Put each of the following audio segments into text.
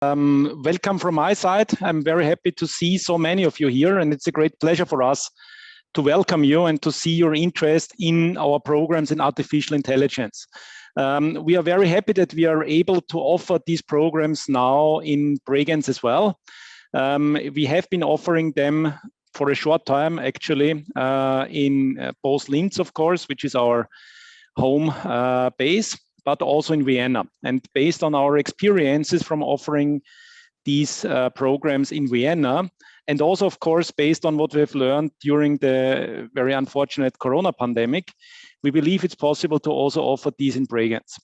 Welcome from my side. I'm very happy to see so many of you here, and it's a great pleasure for us to welcome you and to see your interest in our programs in artificial intelligence. We are very happy that we are able to offer these programs now in Bregenz as well. We have been offering them for a short time, actually, in both Linz, of course, which is our home base, but also in Vienna. And based on our experiences from offering these programs in Vienna, and also, of course, based on what we have learned during the very unfortunate Corona pandemic, we believe it's possible to also offer these in Bregenz.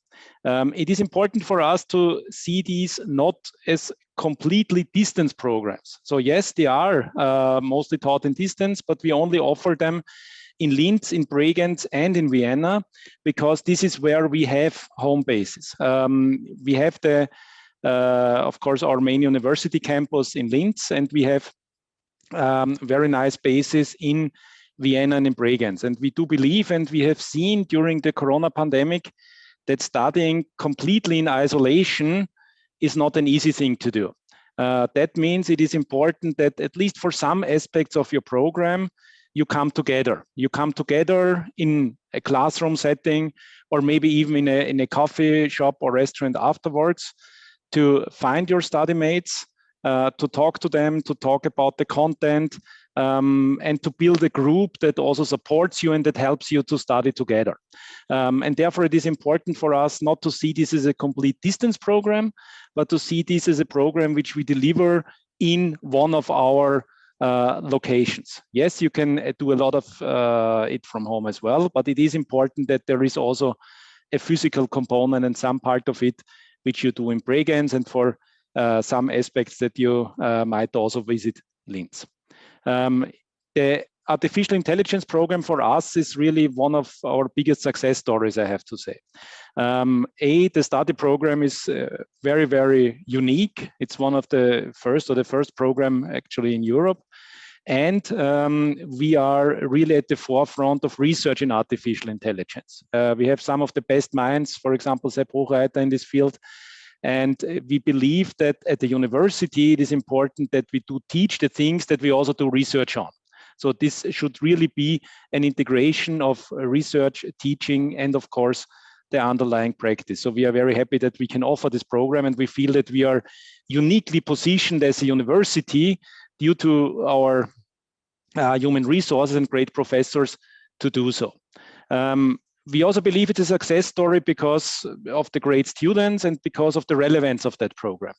It is important for us to see these not as completely distance programs. So yes, they are mostly taught in distance, but we only offer them in Linz, in Bregenz, and in Vienna, because this is where we have home bases. We have of course, our main university campus in Linz, and we have very nice bases in Vienna and in Bregenz. And we do believe, and we have seen during the Corona pandemic, that studying completely in isolation is not an easy thing to do. That means it is important that at least for some aspects of your program, you come together. You come together in a classroom setting, or maybe even in a coffee shop or restaurant afterwards, to find your study mates, to talk to them, to talk about the content, and to build a group that also supports you and that helps you to study together. And therefore, it is important for us not to see this as a complete distance program, but to see this as a program which we deliver in one of our locations. Yes, you can do a lot of it from home as well, but it is important that there is also a physical component and some part of it which you do in Bregenz, and for some aspects that you might also visit Linz. The artificial intelligence program for us is really one of our biggest success stories, I have to say. The study program is very, very unique. It's one of the first program actually in Europe. And we are really at the forefront of research in artificial intelligence. We have some of the best minds, for example, Sepp Hochreiter in this field. And we believe that at the university, it is important that we do teach the things that we also do research on. So this should really be an integration of research, teaching, and of course, the underlying practice. So we are very happy that we can offer this program, and we feel that we are uniquely positioned as a university due to our human resources and great professors to do so. We also believe it's a success story because of the great students and because of the relevance of that program.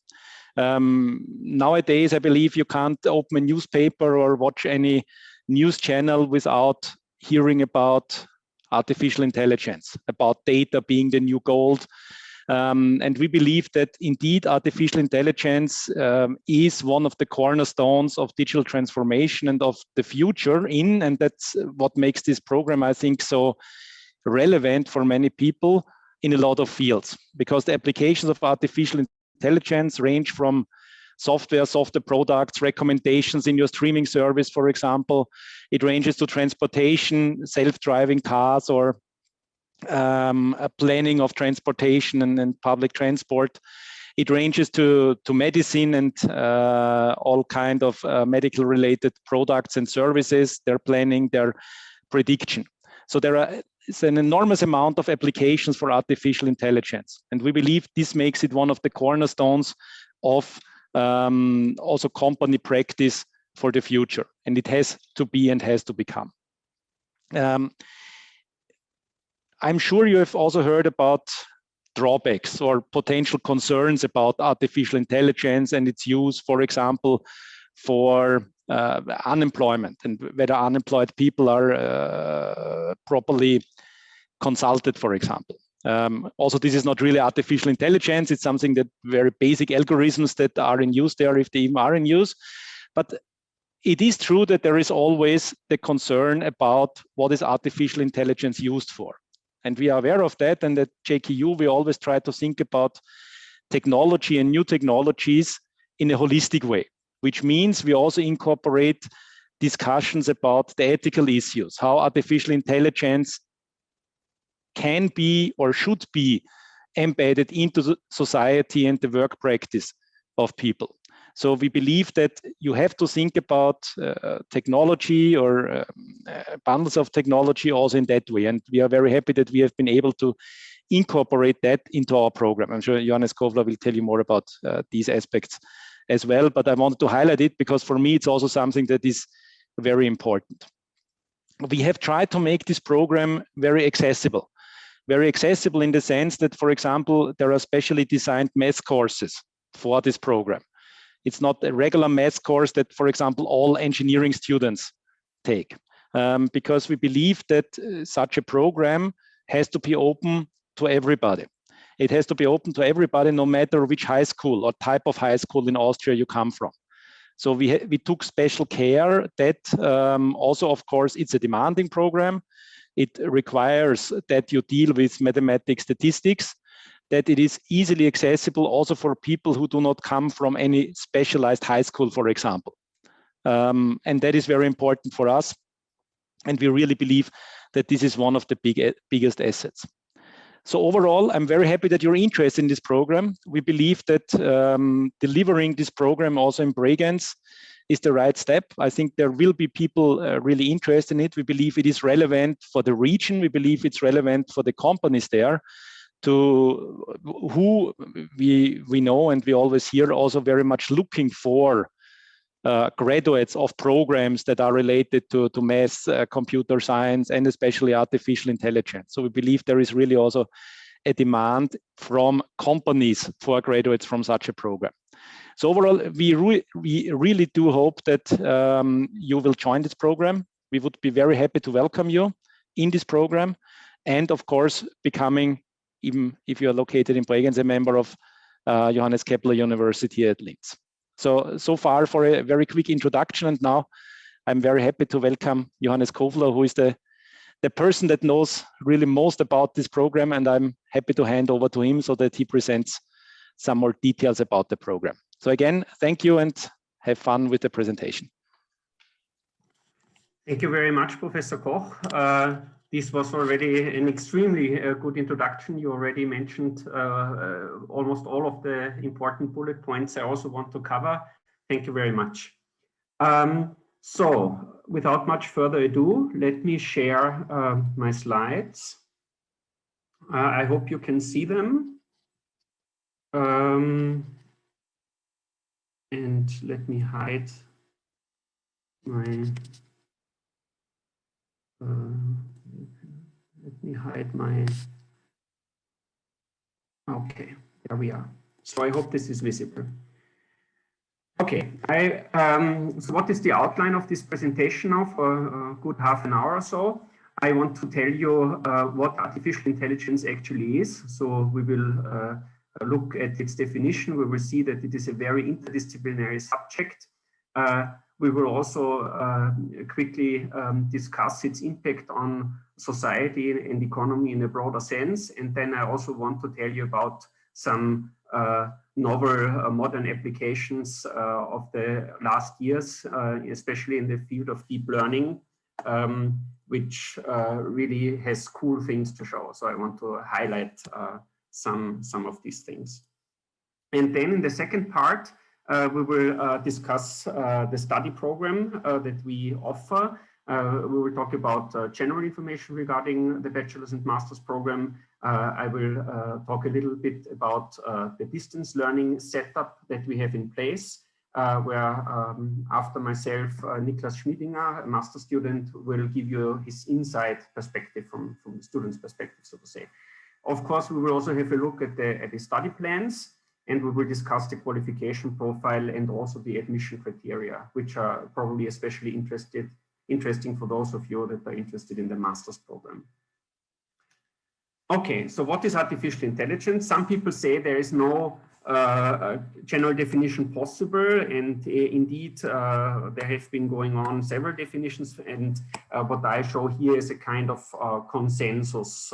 Nowadays, I believe you can't open a newspaper or watch any news channel without hearing about artificial intelligence, about data being the new gold. And we believe that indeed artificial intelligence is one of the cornerstones of digital transformation and of the future and that's what makes this program, I think, so relevant for many people in a lot of fields, because the applications of artificial intelligence range from software products, recommendations in your streaming service, for example. It ranges to transportation, self-driving cars, or a planning of transportation and public transport. It ranges to medicine and all kind of medical related products and services, their planning, their prediction. So it's an enormous amount of applications for artificial intelligence. And we believe this makes it one of the cornerstones of also company practice for the future. And it has to be and has to become. I'm sure you have also heard about drawbacks or potential concerns about artificial intelligence and its use, for example, for unemployment and whether unemployed people are properly consulted, for example. Also, this is not really artificial intelligence. It's something that very basic algorithms that are in use there, if they even are in use. But it is true that there is always the concern about what is artificial intelligence used for. And we are aware of that. And at JKU, we always try to think about technology and new technologies in a holistic way, which means we also incorporate discussions about the ethical issues, how artificial intelligence can be or should be embedded into society and the work practice of people. So we believe that you have to think about technology or bundles of technology also in that way. And we are very happy that we have been able to incorporate that into our program. I'm sure Johannes Kovaler will tell you more about these aspects as well, but I wanted to highlight it because for me, it's also something that is very important. We have tried to make this program very accessible in the sense that, for example, there are specially designed math courses for this program. It's not a regular math course that, for example, all engineering students take, because we believe that such a program has to be open to everybody. It has to be open to everybody, no matter which high school or type of high school in Austria you come from. So we took special care that also, of course, it's a demanding program. It requires that you deal with mathematics, statistics, that it is easily accessible also for people who do not come from any specialized high school, for example. And that is very important for us. And we really believe that this is one of the biggest assets. So overall, I'm very happy that you're interested in this program. We believe that delivering this program also in Bregenz is the right step. I think there will be people really interested in it. We believe it is relevant for the region. We believe it's relevant for the companies there, to who we know and we always hear also very much looking for graduates of programs that are related to math, computer science, and especially artificial intelligence. So we believe there is really also a demand from companies for graduates from such a program. So overall, we really do hope that you will join this program. We would be very happy to welcome you in this program, and of course, becoming, even if you are located in Bregenz, a member of Johannes Kovaler University at Linz. So far for a very quick introduction, and now I'm very happy to welcome Johannes Kovaler, who is the person that knows really most about this program, and I'm happy to hand over to him so that he presents some more details about the program. So again, thank you and have fun with the presentation. Thank you very much, Professor Koch. This was already an extremely good introduction. You already mentioned almost all of the important bullet points I also want to cover. Thank you very much. So without much further ado, let me share my slides. I hope you can see them. And let me hide my okay, there we are. So I hope this is visible. Okay, so what is the outline of this presentation now for a good half an hour or so? I want to tell you what artificial intelligence actually is. So we will look at its definition. We will see that it is a very interdisciplinary subject. We will also quickly discuss its impact on society and economy in a broader sense. And then I also want to tell you about some novel modern applications of the last years, especially in the field of deep learning, which really has cool things to show. So I want to highlight some of these things. And then in the second part, we will discuss the study program that we offer. We will talk about general information regarding the bachelor's and master's program. I will talk a little bit about the distance learning setup that we have in place, where after myself, Niklas Schmidinger, a master student, will give you his inside perspective from the student's perspective, so to say. Of course, we will also have a look at the study plans, and we will discuss the qualification profile and also the admission criteria, which are probably especially interesting for those of you that are interested in the master's program. Okay, so what is artificial intelligence? Some people say there is no general definition possible, and indeed there have been going on several definitions, and what I show here is a kind of consensus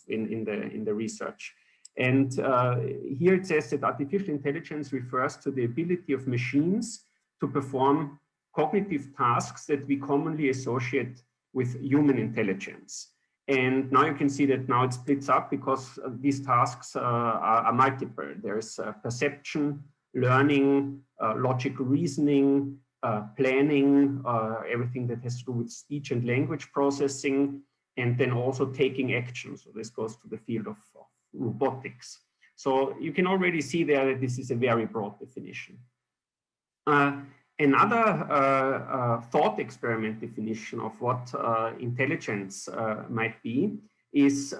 in the research. And here it says that artificial intelligence refers to the ability of machines to perform cognitive tasks that we commonly associate with human intelligence. And now you can see that now it splits up because these tasks are multiple. There's perception, learning, logical reasoning, planning, everything that has to do with speech and language processing, and then also taking action. So this goes to the field of robotics. So you can already see there that this is a very broad definition. Another thought experiment definition of what intelligence might be is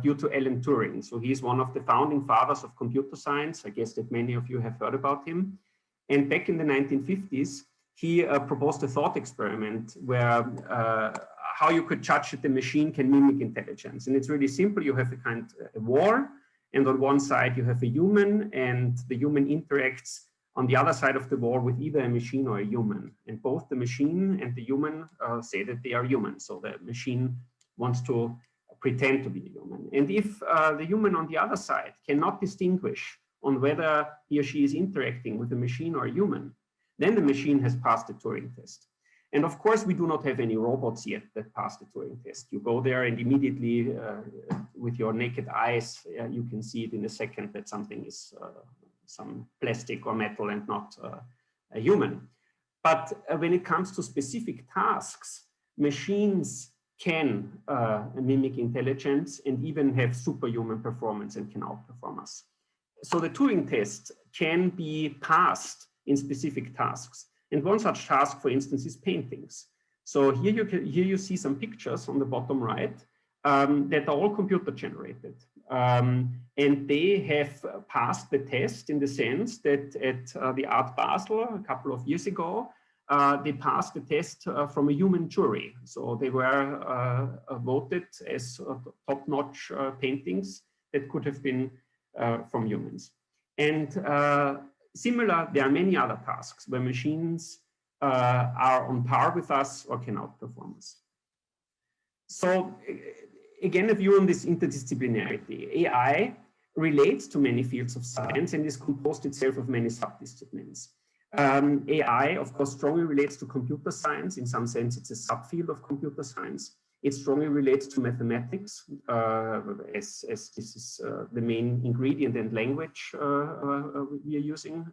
due to Alan Turing. So he's one of the founding fathers of computer science. I guess that many of you have heard about him. And back in the 1950s, he proposed a thought experiment where how you could judge that the machine can mimic intelligence. And it's really simple. You have a wall, and on one side you have a human, and the human interacts on the other side of the wall with either a machine or a human. And both the machine and the human say that they are human. So the machine wants to pretend to be a human. And if the human on the other side cannot distinguish on whether he or she is interacting with a machine or a human, then the machine has passed the Turing test. And of course, we do not have any robots yet that pass the Turing test. You go there and immediately with your naked eyes, you can see it in a second that something is some plastic or metal and not a human. But when it comes to specific tasks, machines can mimic intelligence and even have superhuman performance and can outperform us. So the Turing test can be passed in specific tasks. And one such task, for instance, is paintings. So here you see some pictures on the bottom right that are all computer generated. And they have passed the test in the sense that at the Art Basel a couple of years ago, they passed the test from a human jury. So they were voted as top-notch paintings that could have been from humans. And similar, there are many other tasks where machines are on par with us or can outperform us. So again, a view on this interdisciplinarity. AI relates to many fields of science and is composed itself of many subdisciplines. AI, of course, strongly relates to computer science. In some sense, it's a subfield of computer science. It strongly relates to mathematics, as this is the main ingredient and language we are using.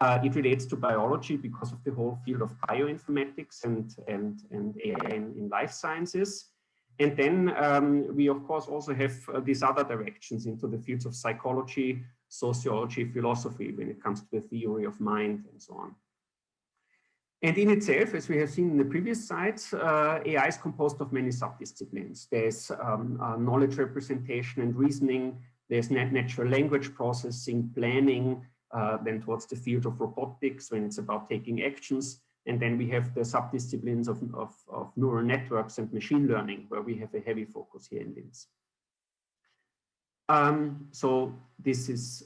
It relates to biology because of the whole field of bioinformatics and AI in life sciences. And then we, of course, also have these other directions into the fields of psychology, sociology, philosophy, when it comes to the theory of mind and so on. And in itself, as we have seen in the previous slides, AI is composed of many subdisciplines. There's knowledge representation and reasoning, there's natural language processing, planning, then towards the field of robotics when it's about taking actions. And then we have the subdisciplines of neural networks and machine learning, where we have a heavy focus here in Linz. So this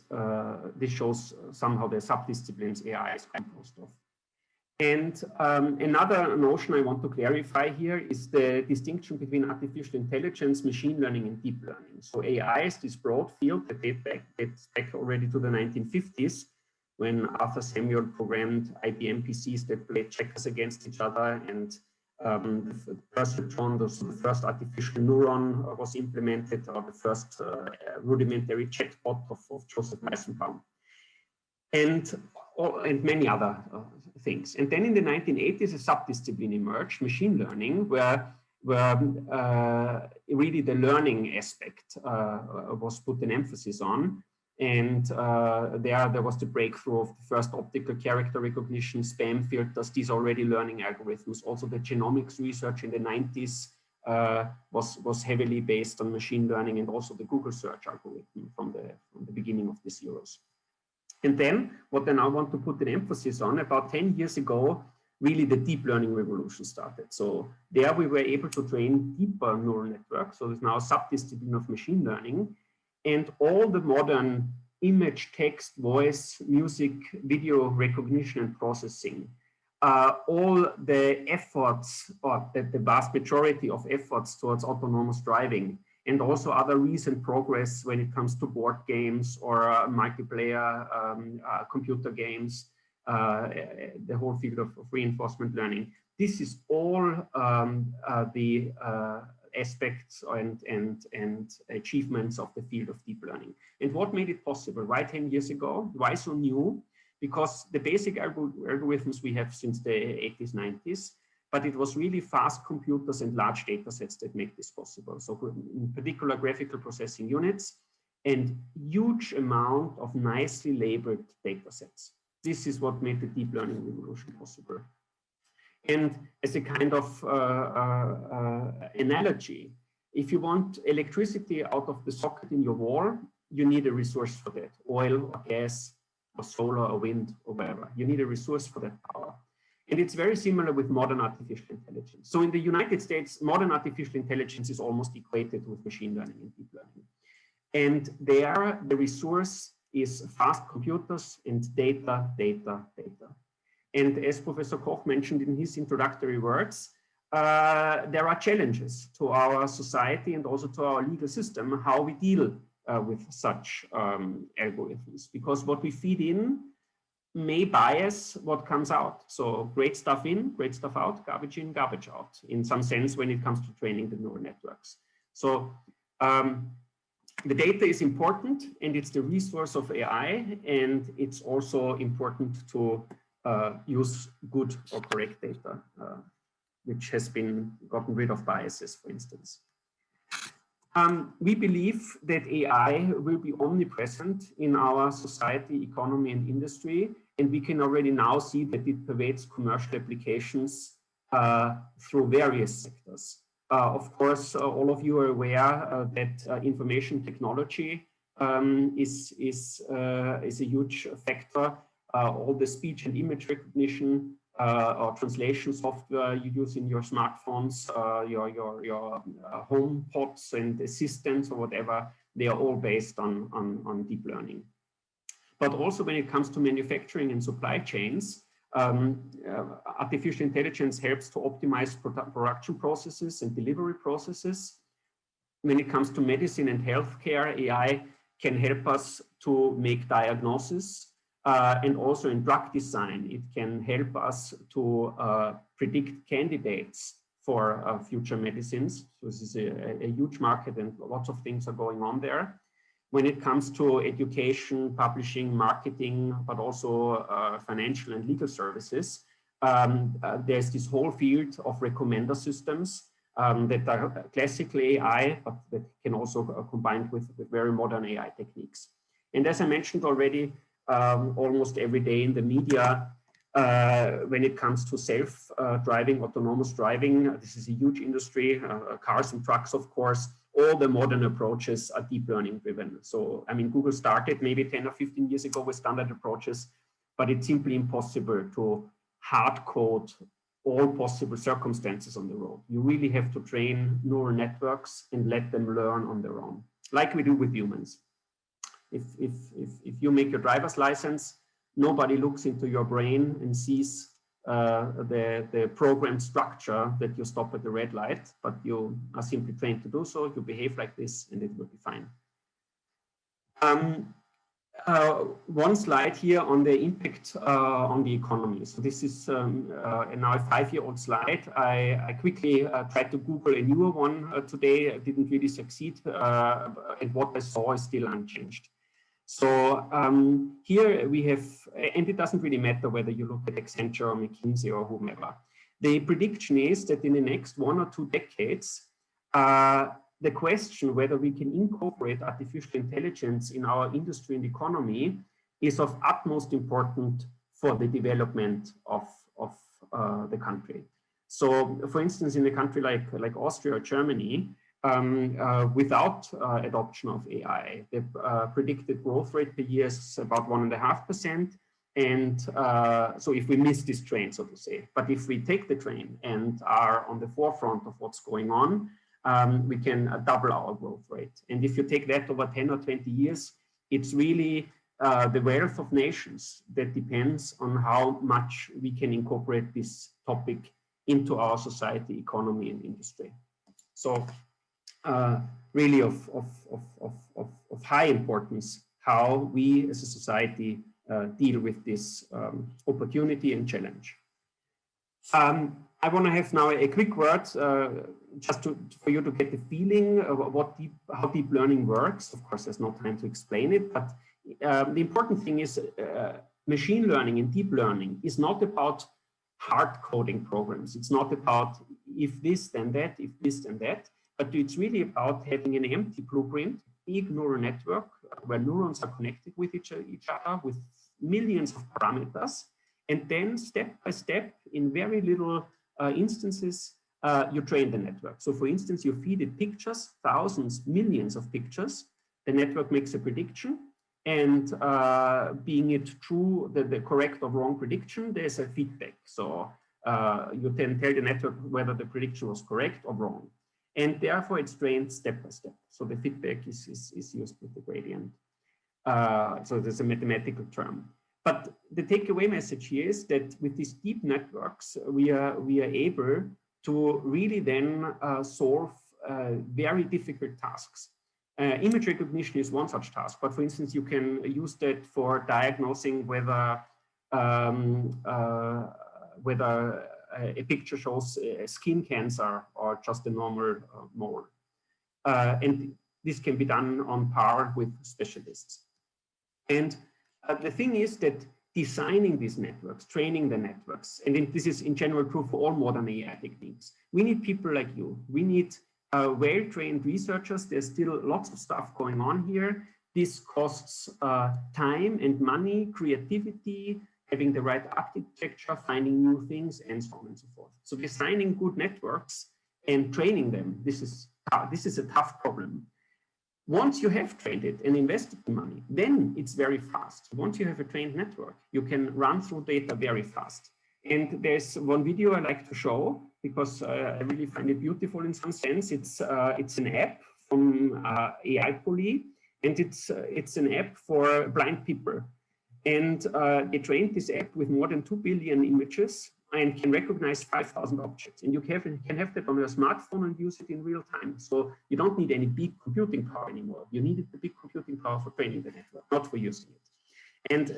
shows somehow the subdisciplines AI is composed of. And another notion I want to clarify here is the distinction between artificial intelligence, machine learning, and deep learning. So AI is this broad field that dates back already to the 1950s, when Arthur Samuel programmed IBM PCs that played checkers against each other, and the perceptron, the first artificial neuron was implemented, or the first rudimentary chatbot of Joseph Weizenbaum, and many other things. And then in the 1980s, a subdiscipline emerged, machine learning, where really the learning aspect was put an emphasis on. And there was the breakthrough of the first optical character recognition, spam filters, these already learning algorithms. Also the genomics research in the 90s was heavily based on machine learning, and also the Google search algorithm from the beginning of the zeros. And then what I now want to put an emphasis on, about 10 years ago, really the deep learning revolution started. So there we were able to train deeper neural networks. So there's now a subdiscipline of machine learning. And all the modern image, text, voice, music, video recognition and processing, all the efforts, or the vast majority of efforts towards autonomous driving, and also other recent progress when it comes to board games or multiplayer computer games, the whole field of reinforcement learning. This is all the aspects and achievements of the field of deep learning. And what made it possible? Why 10 years ago? Why so new? Because the basic algorithms we have since the 80s, 90s, but it was really fast computers and large data sets that make this possible. So in particular, graphical processing units and huge amount of nicely labeled data sets. This is what made the deep learning revolution possible. And as a kind of analogy, if you want electricity out of the socket in your wall, you need a resource for that, oil or gas or solar or wind or whatever. You need a resource for that power. And it's very similar with modern artificial intelligence. So in the United States, modern artificial intelligence is almost equated with machine learning and deep learning. And there, the resource is fast computers and data, data, data. And as Professor Koch mentioned in his introductory words, there are challenges to our society and also to our legal system, how we deal with such algorithms, because what we feed in may bias what comes out. So great stuff in, great stuff out, garbage in, garbage out, in some sense when it comes to training the neural networks. So the data is important and it's the resource of AI, and it's also important to use good or correct data, which has been gotten rid of biases, for instance. We believe that AI will be omnipresent in our society, economy, and industry, and we can already now see that it pervades commercial applications through various sectors. Of course, all of you are aware that information technology is a huge factor. All the speech and image recognition or translation software you use in your smartphones, your home pods and assistants or whatever, they are all based on deep learning. But also when it comes to manufacturing and supply chains, artificial intelligence helps to optimize production processes and delivery processes. When it comes to medicine and healthcare, AI can help us to make diagnosis. And also in drug design, it can help us to predict candidates for future medicines. So this is a huge market and lots of things are going on there. When it comes to education, publishing, marketing, but also financial and legal services, there's this whole field of recommender systems that are classically AI, but that can also combined with very modern AI techniques. And as I mentioned already, almost every day in the media, when it comes to self-driving, autonomous driving, this is a huge industry, cars and trucks, of course. All the modern approaches are deep learning driven. So, I mean, Google started maybe 10 or 15 years ago with standard approaches, but it's simply impossible to hard code all possible circumstances on the road. You really have to train neural networks and let them learn on their own, like we do with humans. If you make your driver's license, nobody looks into your brain and sees the program structure that you stop at the red light, but you are simply trained to do so. You behave like this and it will be fine. One slide here on the impact on the economy. So this is now a 5-year-old slide. I quickly tried to Google a newer one today. I didn't really succeed, and what I saw is still unchanged. So here we have, and it doesn't really matter whether you look at Accenture or McKinsey or whomever. The prediction is that in the next 1 or 2 decades, the question whether we can incorporate artificial intelligence in our industry and economy is of utmost importance for the development of the country. So, for instance, in a country like Austria or Germany, without adoption of AI, the predicted growth rate per year is about 1.5%. And so if we miss this train, so to say, but if we take the train and are on the forefront of what's going on, we can double our growth rate. And if you take that over 10 or 20 years, it's really the wealth of nations that depends on how much we can incorporate this topic into our society, economy, and industry. So really of high importance how we as a society deal with this opportunity and challenge. I want to have now a quick word just for you to get the feeling of how deep learning works. Of course, there's no time to explain it, but the important thing is machine learning and deep learning is not about hard coding programs. It's not about if this, then that, if this, then that, but it's really about having an empty blueprint, big neural network where neurons are connected with each other with millions of parameters. And then step by step in very little instances, you train the network. So for instance, you feed it pictures, thousands, millions of pictures. The network makes a prediction, and being it true, the correct or wrong prediction, there's a feedback. So you then tell the network whether the prediction was correct or wrong. And therefore it's trained step by step. So the feedback is used with the gradient. So there's a mathematical term. But the takeaway message here is that with these deep networks, we are able to really then solve very difficult tasks. Image recognition is one such task, but for instance, you can use that for diagnosing whether a picture shows skin cancer or just a normal mole. And this can be done on par with specialists. And the thing is that designing these networks, training the networks, and this is in general true for all modern AI techniques, we need people like you. We need well-trained researchers. There's still lots of stuff going on here. This costs time and money, creativity, having the right architecture, finding new things, and so on and so forth. So designing good networks and training them, this is a tough problem. Once you have trained it and invested the money, then it's very fast. Once you have a trained network, you can run through data very fast. And there's one video I like to show because I really find it beautiful in some sense. It's an app from AI-Poly, and it's an app for blind people. And they trained this app with more than 2 billion images and can recognize 5,000 objects. And you can have that on your smartphone and use it in real time. So you don't need any big computing power anymore. You needed the big computing power for training the network, not for using it. And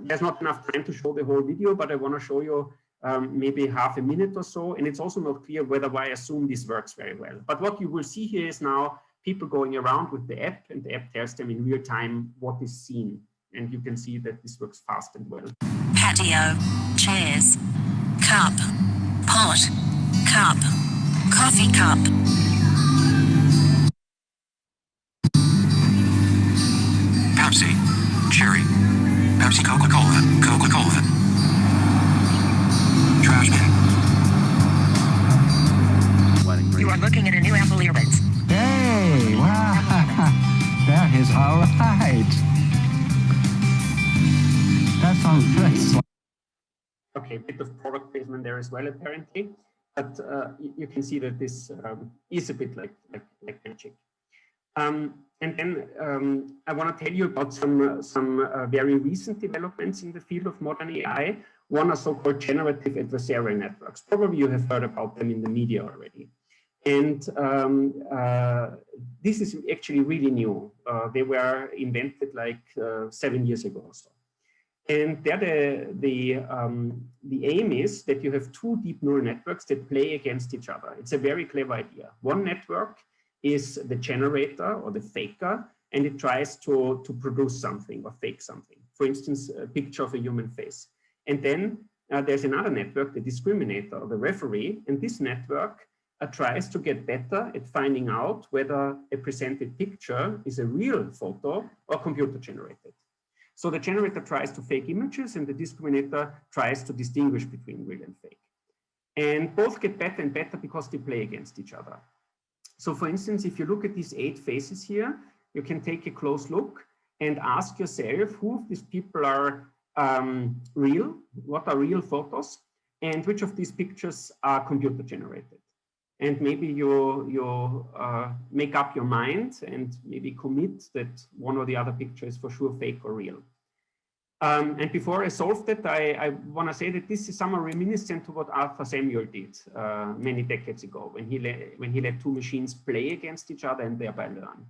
there's not enough time to show the whole video, but I want to show you maybe half a minute or so. And it's also not clear why I assume this works very well. But what you will see here is now people going around with the app, and the app tells them in real time what is seen. And you can see that this works fast and well. Patio, chairs, cup, pot, cup, coffee cup. Pepsi, cherry, Pepsi, Coca-Cola, Coca-Cola. Trash bin. You are looking at a new Apple earbuds. Hey, wow, that is all right. That sounds good. Okay, a bit of product placement there as well, apparently. But you can see that this is a bit like magic. And then I want to tell you about some very recent developments in the field of modern AI. One are so-called generative adversarial networks. Probably you have heard about them in the media already. And this is actually really new. They were invented like 7 years ago or so. And there the aim is that you have two deep neural networks that play against each other. It's a very clever idea. One network is the generator or the faker, and it tries to produce something or fake something. For instance, a picture of a human face. And then there's another network, the discriminator or the referee, and this network tries to get better at finding out whether a presented picture is a real photo or computer generated. So the generator tries to fake images and the discriminator tries to distinguish between real and fake. And both get better and better because they play against each other. So for instance, if you look at these 8 faces here, you can take a close look and ask yourself who of these people are real, what are real photos, and which of these pictures are computer generated. And maybe you make up your mind and maybe commit that one or the other picture is for sure fake or real. And before I solve that, I want to say that this is somewhat reminiscent to what Arthur Samuel did many decades ago when he let two machines play against each other and thereby learn.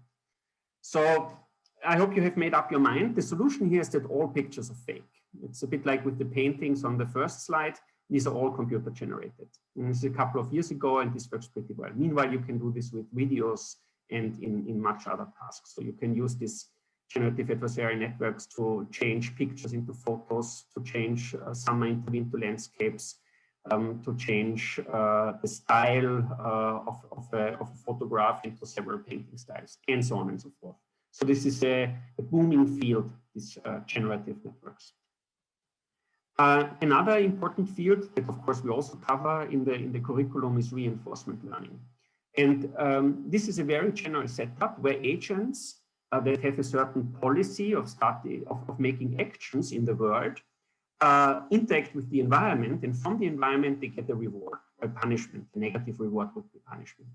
So I hope you have made up your mind. The solution here is that all pictures are fake. It's a bit like with the paintings on the first slide. These are all computer generated. And this is a couple of years ago, and this works pretty well. Meanwhile, you can do this with videos and in much other tasks. So you can use this generative adversarial networks to change pictures into photos, to change summer into landscapes, to change the style of a photograph into several painting styles, and so on and so forth. So this is a booming field, these generative networks. Another important field that, of course, we also cover in the curriculum is reinforcement learning. And this is a very general setup where agents that have a certain policy of making actions in the world interact with the environment, and from the environment they get a reward, a punishment. A negative reward would be punishment.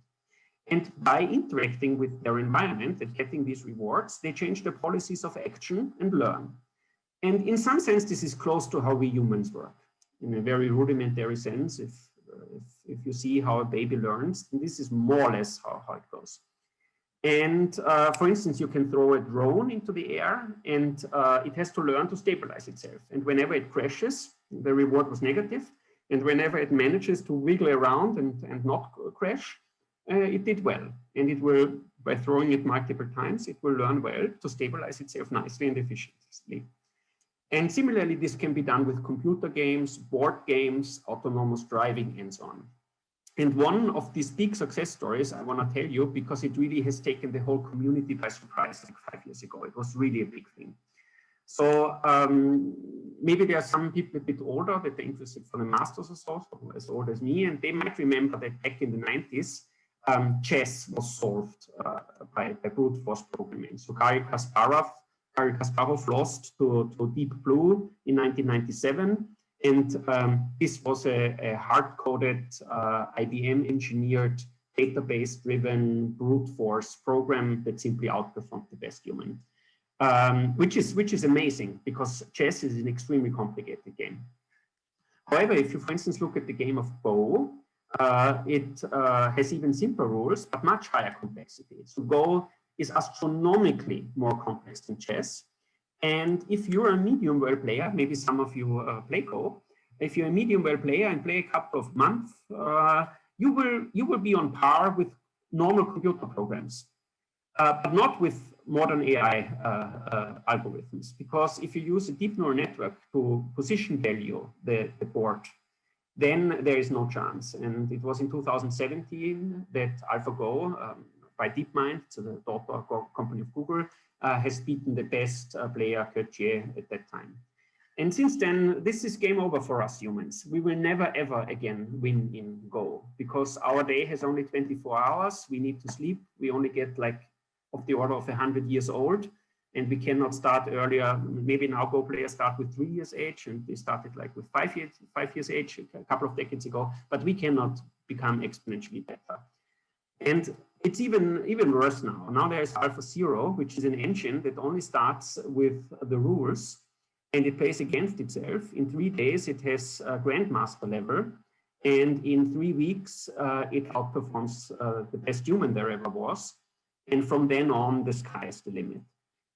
And by interacting with their environment and getting these rewards, they change their policies of action and learn. And in some sense, this is close to how we humans work. In a very rudimentary sense, if you see how a baby learns, then this is more or less how it goes. And for instance, you can throw a drone into the air, and it has to learn to stabilize itself. And whenever it crashes, the reward was negative. And whenever it manages to wiggle around and not crash, it did well. And it will, by throwing it multiple times, it will learn well to stabilize itself nicely and efficiently. And similarly, this can be done with computer games, board games, autonomous driving, and so on. And one of these big success stories I want to tell you, because it really has taken the whole community by surprise like 5 years ago. It was really a big thing. So maybe there are some people a bit older that are interested for the masters or so, as old as me, and they might remember that back in the 90s, chess was solved by brute force programming. So Garry Kasparov lost to Deep Blue in 1997. And this was a hard-coded, IBM-engineered, database-driven brute force program that simply outperformed the best human, which is amazing because chess is an extremely complicated game. However, if you, for instance, look at the game of Go, it has even simpler rules, but much higher complexity. So Go is astronomically more complex than chess. And if you're a medium well player, maybe some of you play Go, if you're a medium well player and play a couple of months, you will be on par with normal computer programs, but not with modern AI algorithms. Because if you use a deep neural network to position value the board, then there is no chance. And it was in 2017 that AlphaGo by DeepMind, so the daughter company of Google, has beaten the best player, Coetzee, at that time. And since then, this is game over for us humans. We will never, ever again win in Go because our day has only 24 hours. We need to sleep. We only get like of the order of 100 years old, and we cannot start earlier. Maybe now Go players start with 3 years age, and they started like with 5 years age a couple of decades ago, but we cannot become exponentially better. And it's even worse now. Now there is AlphaZero, which is an engine that only starts with the rules and it plays against itself. In 3 days, it has grandmaster level. And in 3 weeks, it outperforms the best human there ever was. And from then on, the sky is the limit.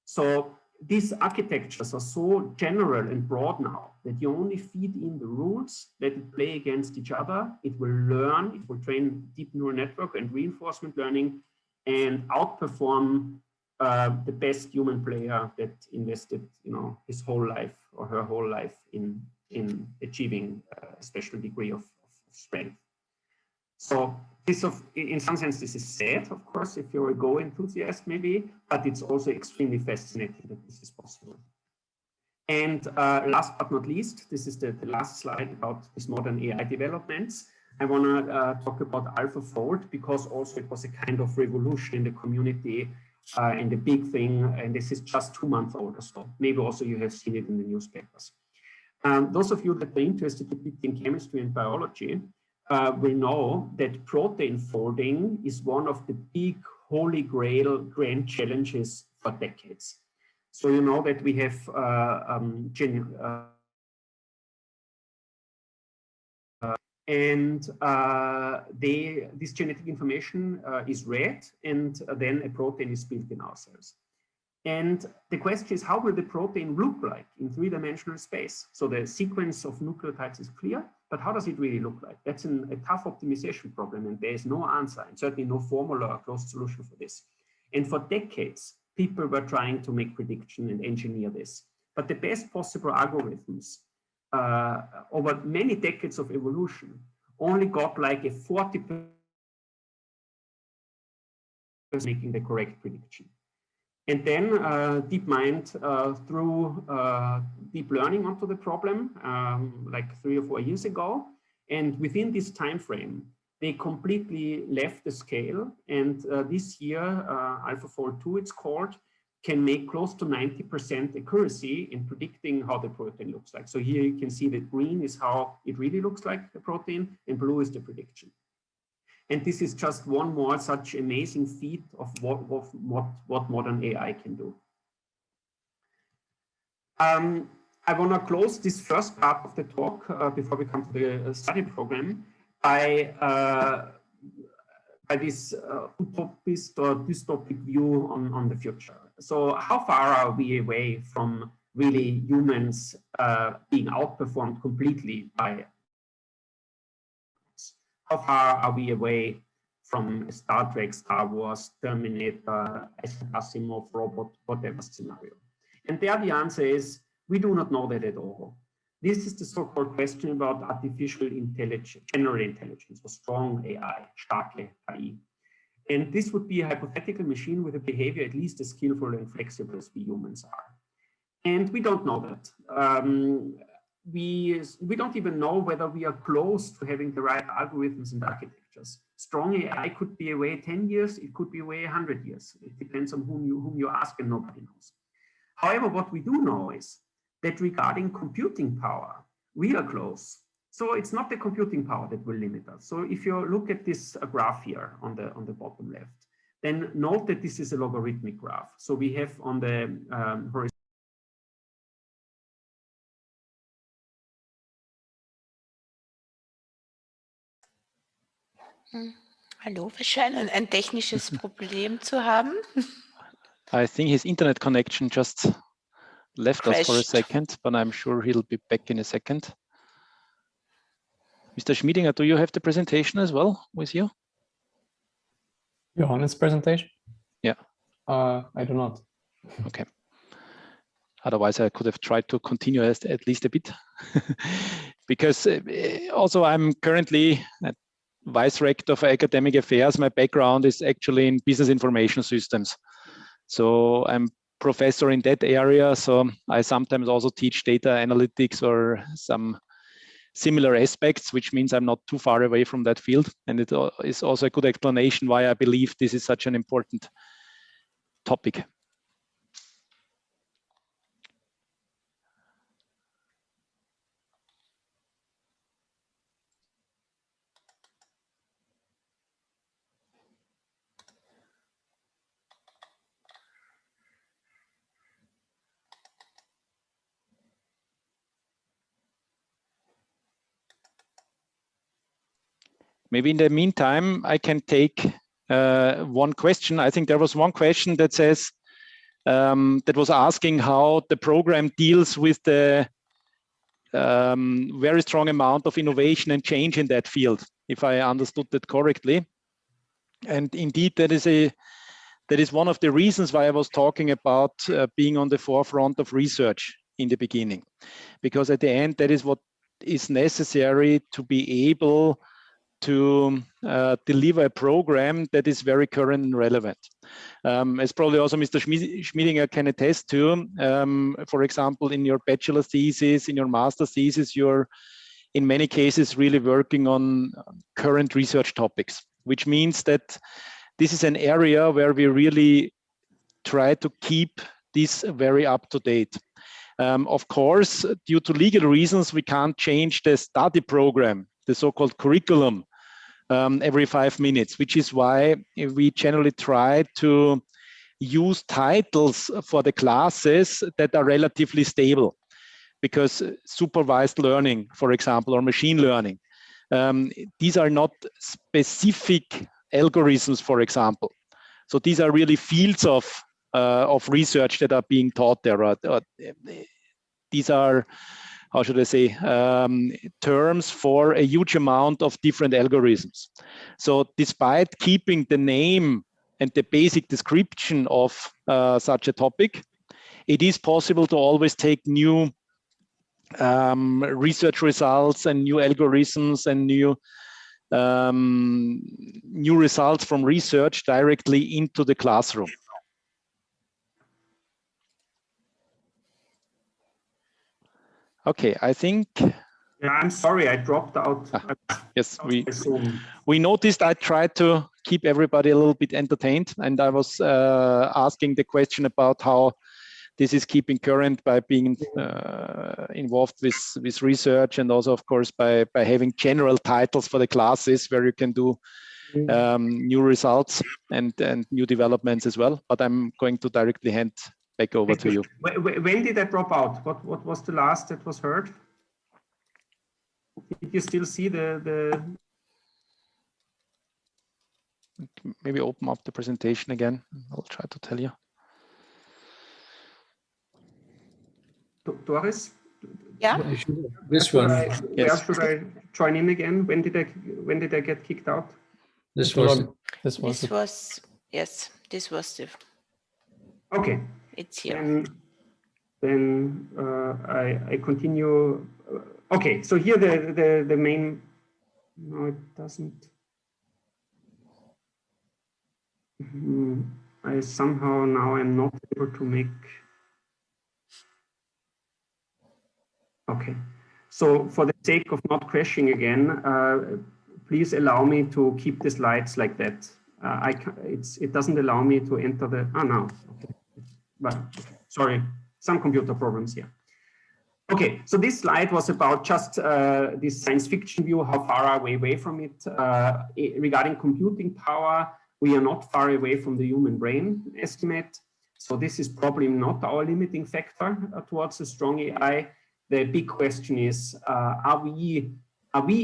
So these architectures are so general and broad now that you only feed in the rules, let it play against each other. It will learn, it will train deep neural network and reinforcement learning and outperform the best human player that invested, his whole life or her whole life in achieving a special degree of strength. So this, in some sense, this is sad, of course, if you're a Go enthusiast, maybe, but it's also extremely fascinating that this is possible. And last but not least, this is the last slide about these modern AI developments. I want to talk about AlphaFold because also it was a kind of revolution in the community and a big thing. And this is just 2 months old or so. Maybe also you have seen it in the newspapers. Those of you that are interested in chemistry and biology will know that protein folding is one of the big holy grail grand challenges for decades. So you know that we have this genetic information is read, and then a protein is built in our cells. And the question is, how will the protein look like in 3-dimensional space? So the sequence of nucleotides is clear, But how does it really look like? That's a tough optimization problem, and there is no answer, and certainly no formula or closed solution for this. And for decades, people were trying to make prediction and engineer this. But the best possible algorithms over many decades of evolution only got like a 40% making the correct prediction. And then DeepMind threw deep learning onto the problem like 3 or 4 years ago. And within this time frame, they completely left the scale. And this year, AlphaFold 2, it's called, can make close to 90% accuracy in predicting how the protein looks like. So here you can see that green is how it really looks like, the protein, and blue is the prediction. And this is just one more such amazing feat of what modern AI can do. I want to close this first part of the talk before we come to the study program by this utopist or dystopic view on the future. So how far are we away from really humans being outperformed completely by? How far are we away from Star Trek, Star Wars, Terminator, Asimov, robot, whatever scenario? And there the answer is, we do not know that at all. This is the so-called question about artificial intelligence, general intelligence, or strong AI, starke KI. And this would be a hypothetical machine with a behavior at least as skillful and flexible as we humans are. And we don't know that. We don't even know whether we are close to having the right algorithms and architectures. Strong AI could be away 10 years, it could be away 100 years. It depends on whom you ask, and nobody knows. However, what we do know is that regarding computing power, we are close. So it's not the computing power that will limit us. So if you look at this graph here on the bottom left, then note that this is a logarithmic graph. So we have on the horizontal. Hallo, wir scheinen ein technisches Problem zu haben. I think his internet connection just left us for a second, but I'm sure he'll be back in a second. Mr. Schmidinger, do you have the presentation as well with you? Johannes' presentation? Yeah. I do not. Okay. Otherwise, I could have tried to continue at least a bit. Because also I'm currently Vicerektor for Academic Affairs. My background is actually in business information systems. So I'm professor in that area. So I sometimes also teach data analytics or some similar aspects, which means I'm not too far away from that field. And it is also a good explanation why I believe this is such an important topic. Maybe in the meantime, I can take one question. I think there was one question that says, that was asking how the program deals with the very strong amount of innovation and change in that field, if I understood that correctly. And indeed, that is one of the reasons why I was talking about being on the forefront of research in the beginning, because at the end, that is what is necessary to be able to deliver a program that is very current and relevant. As probably also Mr. Schmidinger can attest to, for example, in your bachelor thesis, in your master thesis, you're in many cases really working on current research topics, which means that this is an area where we really try to keep this very up to date. Of course, due to legal reasons, we can't change the study program, the so-called curriculum, every 5 minutes, which is why we generally try to use titles for the classes that are relatively stable, because supervised learning, for example, or machine learning, these are not specific algorithms, for example. So these are really fields of research that are being taught there. These are how should I say, terms for a huge amount of different algorithms. So despite keeping the name and the basic description of such a topic, it is possible to always take new research results and new algorithms and new results from research directly into the classroom. Okay, I think. Yeah, I'm sorry, I dropped out. Yes, we noticed. I tried to keep everybody a little bit entertained, and I was asking the question about how this is keeping current by being involved with research, and also, of course, by having general titles for the classes where you can do new results and new developments as well. But I'm going to directly hand back over to you. When did I drop out? What was the last that was heard? Did you still see the? Maybe open up the presentation again. I'll try to tell you. Doris? Yeah. This one. Where should I join in again? When did I get kicked out? This was yes. This was the. Okay. It's here. Then I continue. Okay, so here the main. No, it doesn't. I somehow now am not able to make. Okay, so for the sake of not crashing again, please allow me to keep the slides like that. It doesn't allow me to enter the. Oh no. Okay. But sorry, some computer problems here. Okay, so this slide was about just this science fiction view. How far are we away from it? Regarding computing power, we are not far away from the human brain estimate. So this is probably not our limiting factor towards a strong AI. The big question is, are we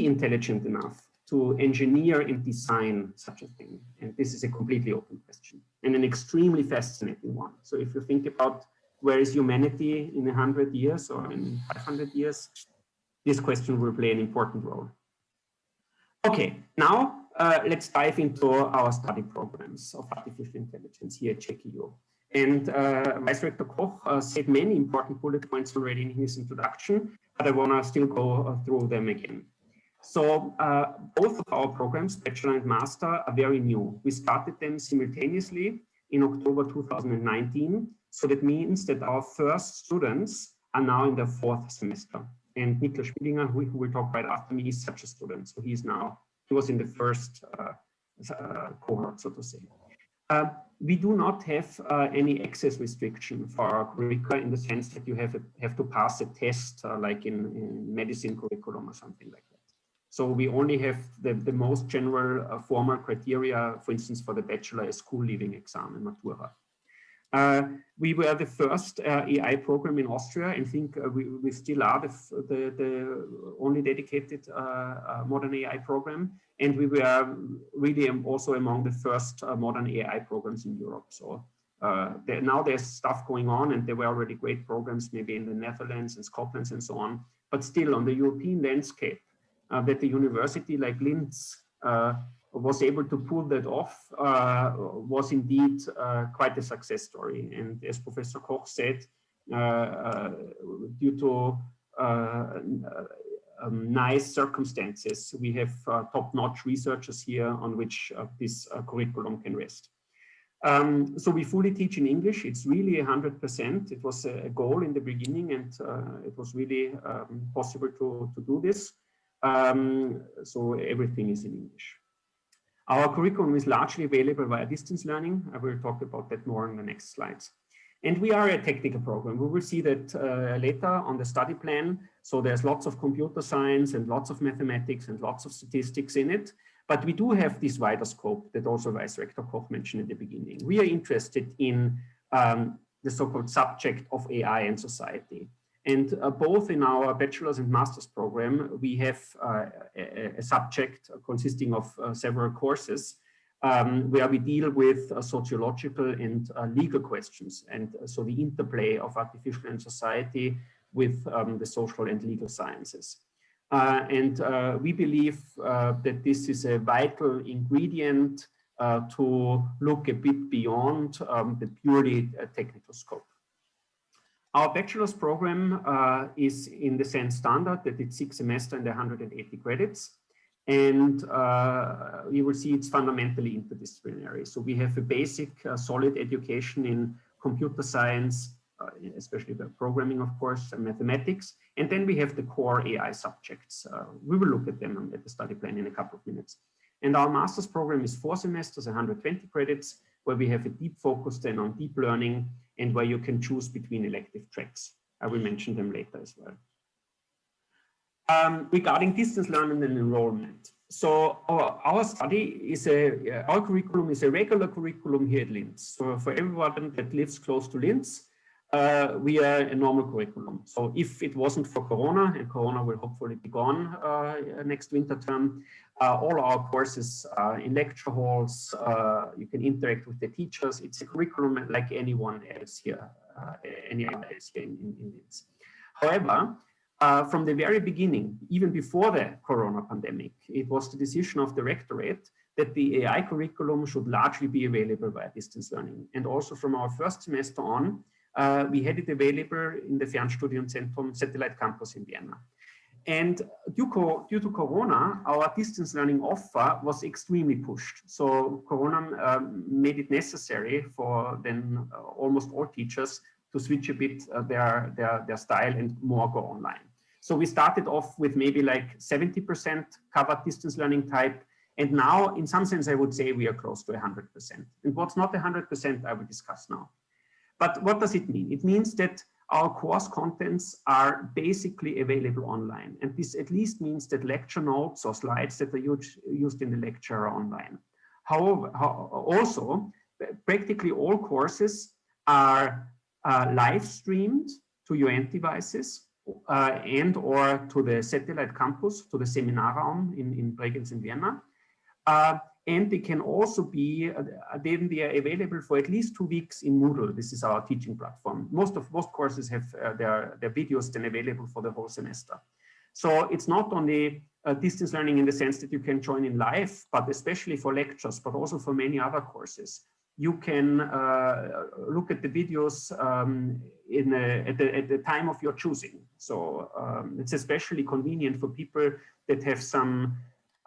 intelligent enough to engineer and design such a thing? And this is a completely open question and an extremely fascinating one. So if you think about where is humanity in 100 years or in 500 years, this question will play an important role. Okay, now let's dive into our study programs of artificial intelligence here at JKU. And Vicerektor Koch said many important bullet points already in his introduction, but I want to still go through them again. So both of our programs, Bachelor and Master, are very new. We started them simultaneously in October 2019. So that means that our first students are now in their 4th semester. And Niklas Schmidinger, who will talk right after me, is such a student. So he was in the first cohort, so to say. We do not have any access restriction for our curricula in the sense that you have to pass a test like in medicine curriculum or something like that. So we only have the most general formal criteria, for instance, for the bachelor, a school leaving exam and matura. We were the first AI program in Austria, and think we still are the only dedicated modern AI program. And we were really also among the first modern AI programs in Europe. So now there's stuff going on, and there were already great programs maybe in the Netherlands and Scotland and so on. But still on the European landscape, that the university like Linz was able to pull that off was indeed quite a success story. And as Professor Koch said, due to nice circumstances, we have top-notch researchers here on which this curriculum can rest. So we fully teach in English. It's really 100%. It was a goal in the beginning, and it was really possible to do this. So everything is in English. Our curriculum is largely available via distance learning. I will talk about that more in the next slides. And we are a technical program. We will see that later on the study plan. So there's lots of computer science and lots of mathematics and lots of statistics in it. But we do have this wider scope that also Vicerektor Koch mentioned in the beginning. We are interested in the so-called subject of AI and society. And both in our bachelor's and master's program, we have a subject consisting of several courses where we deal with sociological and legal questions. And so the interplay of artificial and society with the social and legal sciences. We believe that this is a vital ingredient to look a bit beyond the purely technical scope. Our bachelor's program is in the sense standard that it's 6 semesters and 180 credits. And you will see it's fundamentally interdisciplinary. So we have a basic solid education in computer science, especially the programming, of course, and mathematics. And then we have the core AI subjects. We will look at them at the study plan in a couple of minutes. And our master's program is 4 semesters, 120 credits, where we have a deep focus then on deep learning and where you can choose between elective tracks. I will mention them later as well. Regarding distance learning and enrollment. So our study is our curriculum is a regular curriculum here at Linz. So for everyone that lives close to Linz, we are a normal curriculum. So if it wasn't for Corona, and Corona will hopefully be gone next winter term, all our courses are in lecture halls. You can interact with the teachers. It's a curriculum like anyone else here, anyone else here in Linz. However, from the very beginning, even before the Corona pandemic, it was the decision of the rectorate that the AI curriculum should largely be available via distance learning. And also from our first semester on, we had it available in the Fernstudienzentrum Satellite Campus in Vienna. And due to Corona, our distance learning offer was extremely pushed. So Corona made it necessary for then almost all teachers to switch a bit their style and more go online. So we started off with maybe like 70% covered distance learning type. And now in some sense, I would say we are close to 100%. And what's not 100%, I will discuss now. But what does it mean? It means that our course contents are basically available online. And this at least means that lecture notes or slides that are used in the lecture are online. However, also, practically all courses are live streamed to your end devices and or to the satellite campus, to the seminar room in Bregenz in Vienna. And they can also be, then they are available for at least 2 weeks in Moodle. This is our teaching platform. Most courses have their videos then available for the whole semester. So it's not only distance learning in the sense that you can join in live, but especially for lectures, but also for many other courses. You can look at the videos at the time of your choosing. So it's especially convenient for people that have some,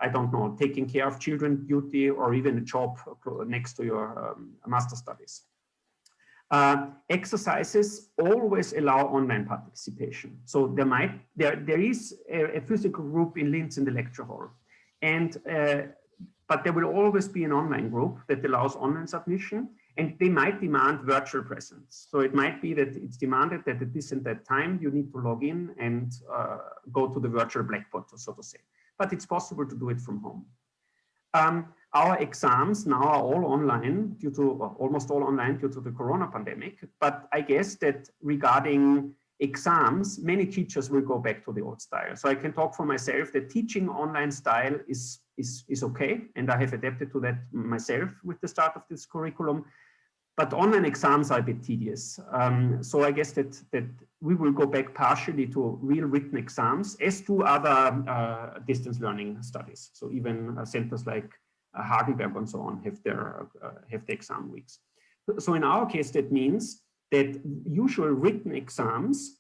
I don't know, taking care of children duty or even a job next to your master studies. Exercises always allow online participation. So there is a physical group in Linz in the lecture hall, and but there will always be an online group that allows online submission, and they might demand virtual presence. So it might be that it's demanded that at this and that time you need to log in and go to the virtual blackboard, so to say. But it's possible to do it from home. Our exams now are all online due to, almost all online due to the Corona pandemic. But I guess that regarding exams, many teachers will go back to the old style. So I can talk for myself that teaching online style is okay. And I have adapted to that myself with the start of this curriculum. But online exams are a bit tedious. So I guess that we will go back partially to real written exams, as do other distance learning studies. So even centers like Hagenberg and so on have their exam weeks. So in our case, that means that usual written exams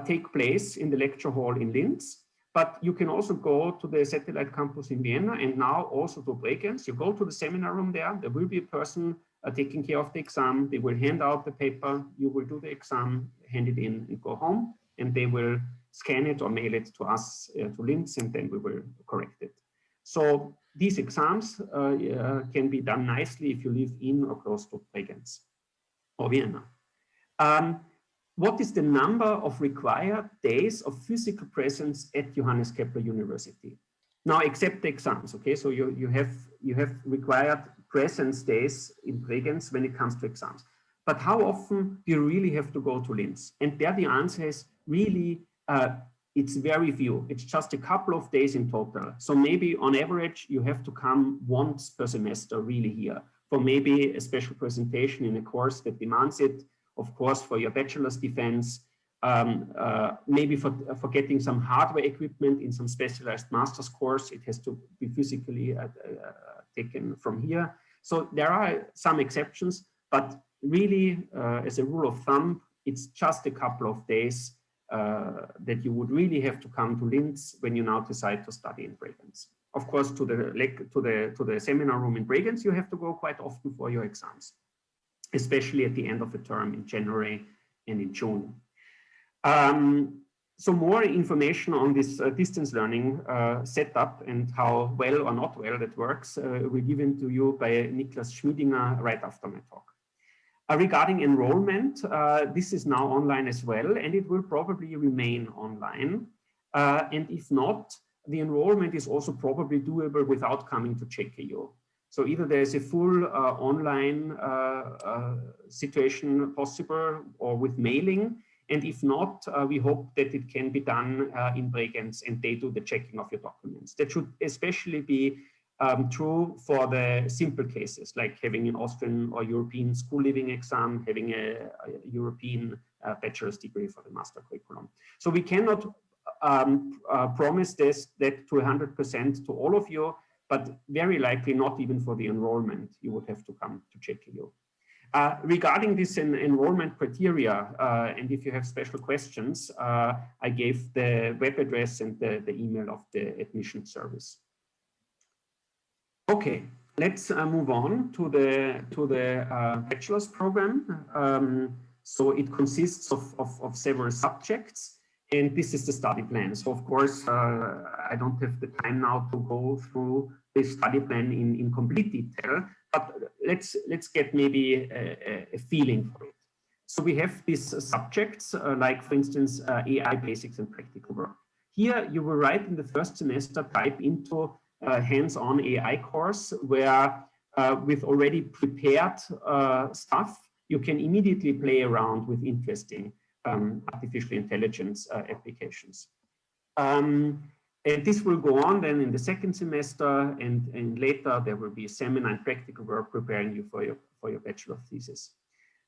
take place in the lecture hall in Linz, but you can also go to the satellite campus in Vienna and now also to Bregenz. You go to the seminar room there will be a person taking care of the exam. They will hand out the paper, you will do the exam, hand it in and go home, and they will scan it or mail it to us, to Linz, and then we will correct it. So these exams can be done nicely if you live in or close to Bregenz or Vienna. What is the number of required days of physical presence at Johannes Kepler University? Now, except the exams, okay? So you have required presence days in Bregenz when it comes to exams. But how often do you really have to go to Linz? And there the answer is really, it's very few. It's just a couple of days in total. So maybe on average, you have to come once per semester really here for maybe a special presentation in a course that demands it. Of course, for your bachelor's defense, maybe for getting some hardware equipment in some specialized master's course, it has to be physically taken from here. So there are some exceptions, but really, as a rule of thumb, it's just a couple of days that you would really have to come to Linz when you now decide to study in Bregenz. Of course, to the seminar room in Bregenz, you have to go quite often for your exams, especially at the end of the term in January and in June. So more information on this distance learning setup and how well or not well that works will be given to you by Niklas Schmidinger right after my talk. Regarding enrollment, this is now online as well, and it will probably remain online. And if not, the enrollment is also probably doable without coming to JKU. So either there's a full online situation possible or with mailing, and if not, we hope that it can be done in Bregenz and they do the checking of your documents. That should especially be true for the simple cases, like having an Austrian or European school living exam, having a European bachelor's degree for the master curriculum. So we cannot promise that to 100% to all of you, but very likely not even for the enrollment, you would have to come to JKU. Regarding this enrollment criteria, and if you have special questions, I gave the web address and the email of the admission service. Okay, let's move on to the bachelor's program. So it consists of several subjects, and this is the study plan. So of course, I don't have the time now to go through the study plan in complete detail, but let's get maybe a feeling for it. So we have these subjects, like for instance, AI basics and practical work. Here you will write in the first semester, type into hands-on AI course where with already prepared stuff, you can immediately play around with interesting artificial intelligence applications. And this will go on then in the second semester, and later there will be a seminar and practical work preparing you for your bachelor thesis.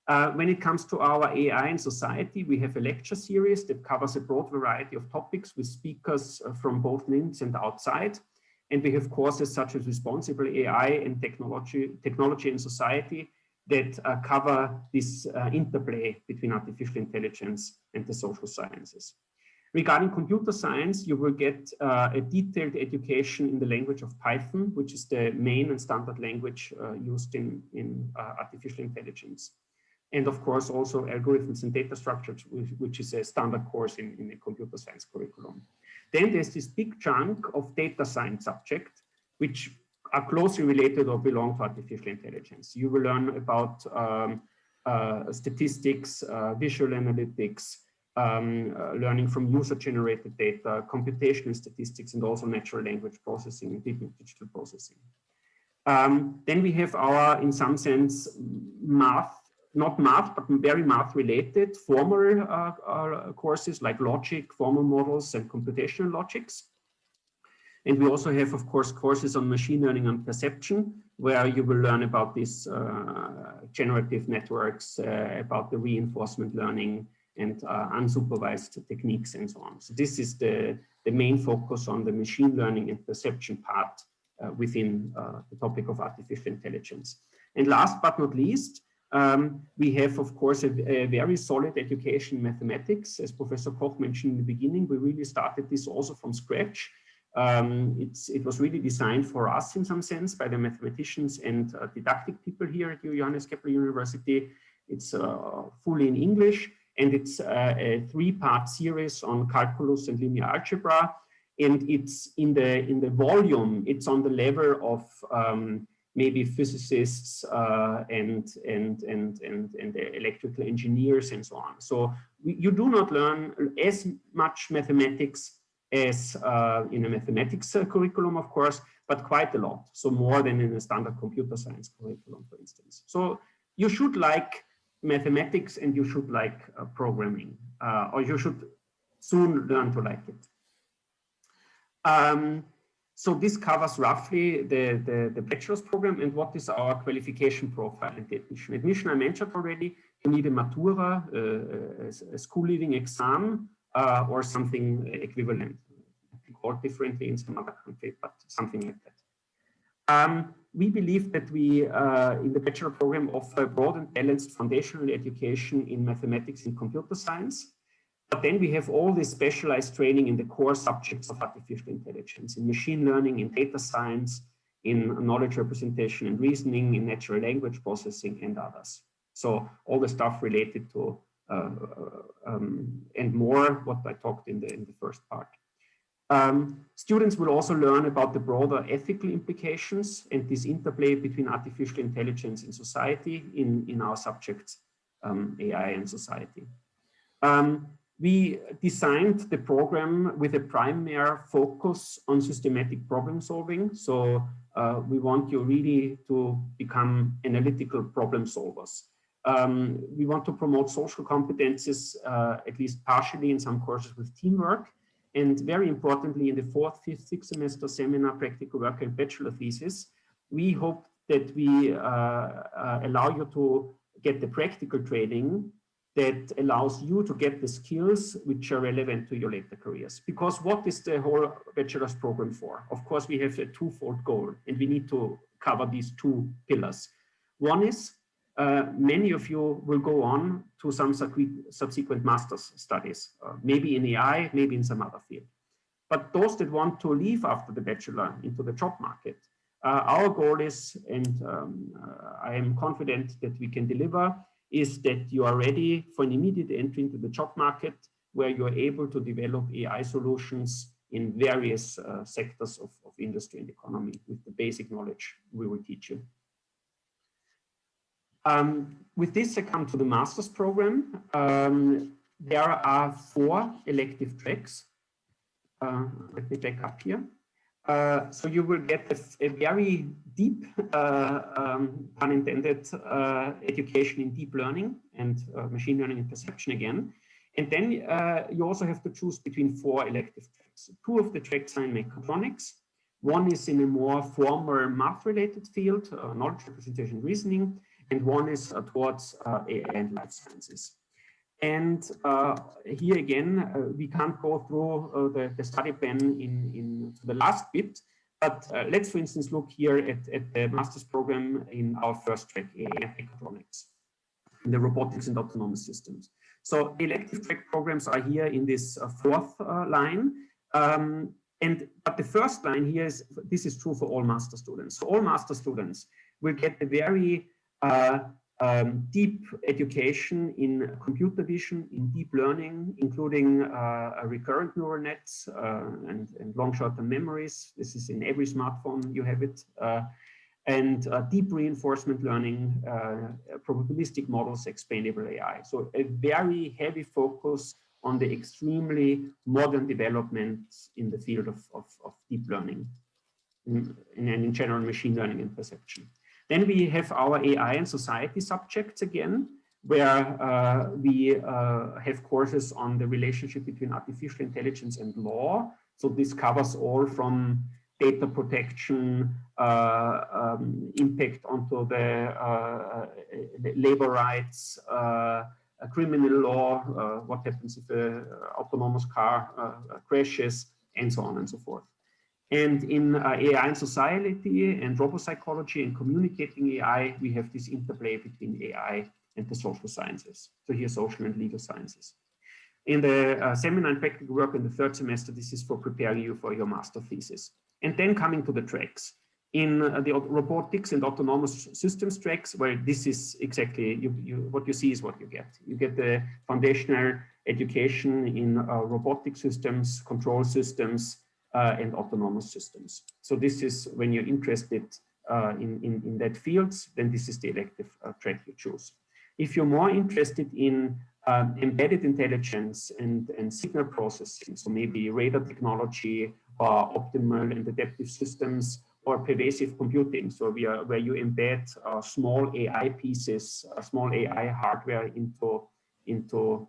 When it comes to our AI in society, we have a lecture series that covers a broad variety of topics with speakers from both Linz and outside. And we have courses such as responsible AI and technology in society that cover this interplay between artificial intelligence and the social sciences. Regarding computer science, you will get a detailed education in the language of Python, which is the main and standard language used in artificial intelligence. And of course, also algorithms and data structures, which is a standard course in the computer science curriculum. Then there's this big chunk of data science subject, which are closely related or belong to artificial intelligence. You will learn about statistics, visual analytics, learning from user-generated data, computational statistics, and also natural language processing and digital processing. Then we have our, in some sense, math, not math, but very math-related formal courses like logic, formal models, and computational logics. And we also have, of course, courses on machine learning and perception, where you will learn about these generative networks, about the reinforcement learning, and unsupervised techniques and so on. So this is the main focus on the machine learning and perception part within the topic of artificial intelligence. And last but not least, we have, of course, a very solid education in mathematics. As Professor Koch mentioned in the beginning, we really started this also from scratch. It was really designed for us in some sense by the mathematicians and didactic people here at Johannes Kovaler University. It's fully in English, and it's a 3-part series on calculus and linear algebra. And it's in the volume, it's on the level of maybe physicists and the electrical engineers and so on. So you do not learn as much mathematics as in a mathematics curriculum, of course, but quite a lot. So more than in a standard computer science curriculum, for instance. So you should like mathematics and you should like programming, or you should soon learn to like it. So this covers roughly the bachelor's program and what is our qualification profile and the admission. Admission I mentioned already, You need a matura, a school leaving exam, or something equivalent. Called differently in some other country, but something like that. We believe that we, in the bachelor program, offer broad and balanced foundational education in mathematics and computer science. But then we have all this specialized training in the core subjects of artificial intelligence, in machine learning, in data science, in knowledge representation and reasoning, in natural language processing, and others. So all the stuff related to, and more, what I talked in the first part. Students will also learn about the broader ethical implications and this interplay between artificial intelligence and society in our subjects, AI and society. We designed the program with a primary focus on systematic problem solving. So we want you really to become analytical problem solvers. We want to promote social competences, at least partially in some courses with teamwork. And very importantly, in the 4th, 5th, 6th semester seminar, practical work and bachelor thesis, we hope that we allow you to get the practical training that allows you to get the skills which are relevant to your later careers. Because what is the whole bachelor's program for? Of course, we have a twofold goal, and we need to cover these two pillars. One is many of you will go on to some subsequent master's studies, maybe in AI, maybe in some other field. But those that want to leave after the bachelor into the job market, our goal is, and I am confident that we can deliver, is that you are ready for an immediate entry into the job market where you are able to develop AI solutions in various sectors of industry and economy with the basic knowledge we will teach you. With this, I come to the master's program. There are 4 elective tracks. Let me back up here. So you will get a very deep, pun intended, education in deep learning and machine learning and perception again. And then you also have to choose between 4 elective tracks. 2 of the tracks are in mechatronics. One is in a more formal math-related field, knowledge representation and reasoning, and one is towards AI and life sciences. And here again, we can't go through the study plan in the last bit, but let's, for instance, look here at the master's program in our first track, AI and mechatronics, in the robotics and autonomous systems. So elective track programs are here in this 4th line. But the first line here is, this is true for all master students. So all master students will get a very deep education in computer vision, in deep learning, including recurrent neural nets and long short-term memories. This is in every smartphone, you have it. And deep reinforcement learning, probabilistic models, explainable AI. So a very heavy focus on the extremely modern developments in the field of deep learning and in general machine learning and perception. Then we have our AI and society subjects again, where we have courses on the relationship between artificial intelligence and law. So this covers all from data protection, impact onto the labor rights, criminal law, what happens if an autonomous car crashes, and so on and so forth. And in AI and society and robopsychology and communicating AI, we have this interplay between AI and the social sciences. So here, social and legal sciences. In the seminar and practical work in the 3rd semester, this is for preparing you for your master thesis. And then coming to the tracks. In the robotics and autonomous systems tracks, where this is exactly, what you see is what you get. You get the foundational education in robotic systems, control systems, and autonomous systems. So this is when you're interested in that fields, then this is the elective track you choose. If you're more interested in embedded intelligence and signal processing, so maybe radar technology or optimal and adaptive systems or pervasive computing, so where you embed small AI pieces, small AI hardware into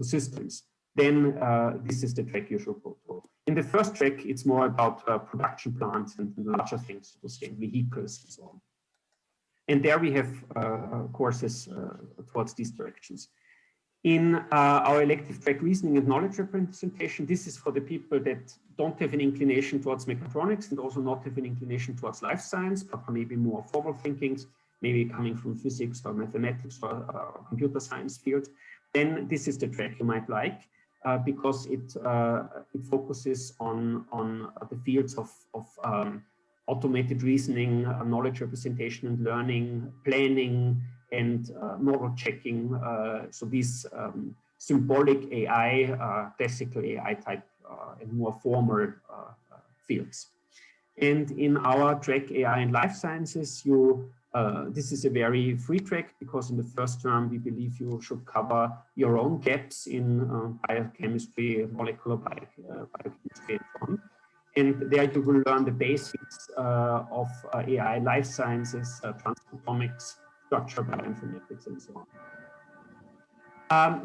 systems, then this is the track you should go to. In the first track, it's more about production plants and larger things, so say vehicles and so on. And there we have courses towards these directions. In our elective track reasoning and knowledge representation, this is for the people that don't have an inclination towards mechatronics and also not have an inclination towards life science, but maybe more forward thinking, maybe coming from physics or mathematics or computer science field. Then this is the track you might like because it focuses on the fields of automated reasoning, knowledge representation and learning, planning, and model checking. So these symbolic AI, classical AI type and more formal fields. And in our track AI and life sciences, this is a very free track because in the first term, we believe you should cover your own gaps in biochemistry, molecular biochemistry, and so on. And there you will learn the basics of AI, life sciences, transcriptomics, structural bioinformatics, and so on.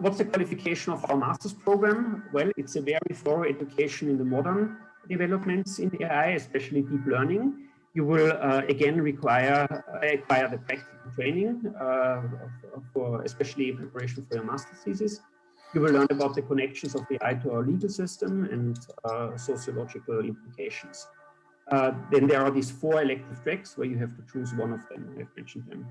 What's the qualification of our master's program? Well, it's a very thorough education in the modern developments in AI, especially deep learning. You will again acquire the practical training for especially preparation for your master's thesis. You will learn about the connections of AI to our legal system and sociological implications. Then there are these 4 elective tracks where you have to choose one of them. I've mentioned them.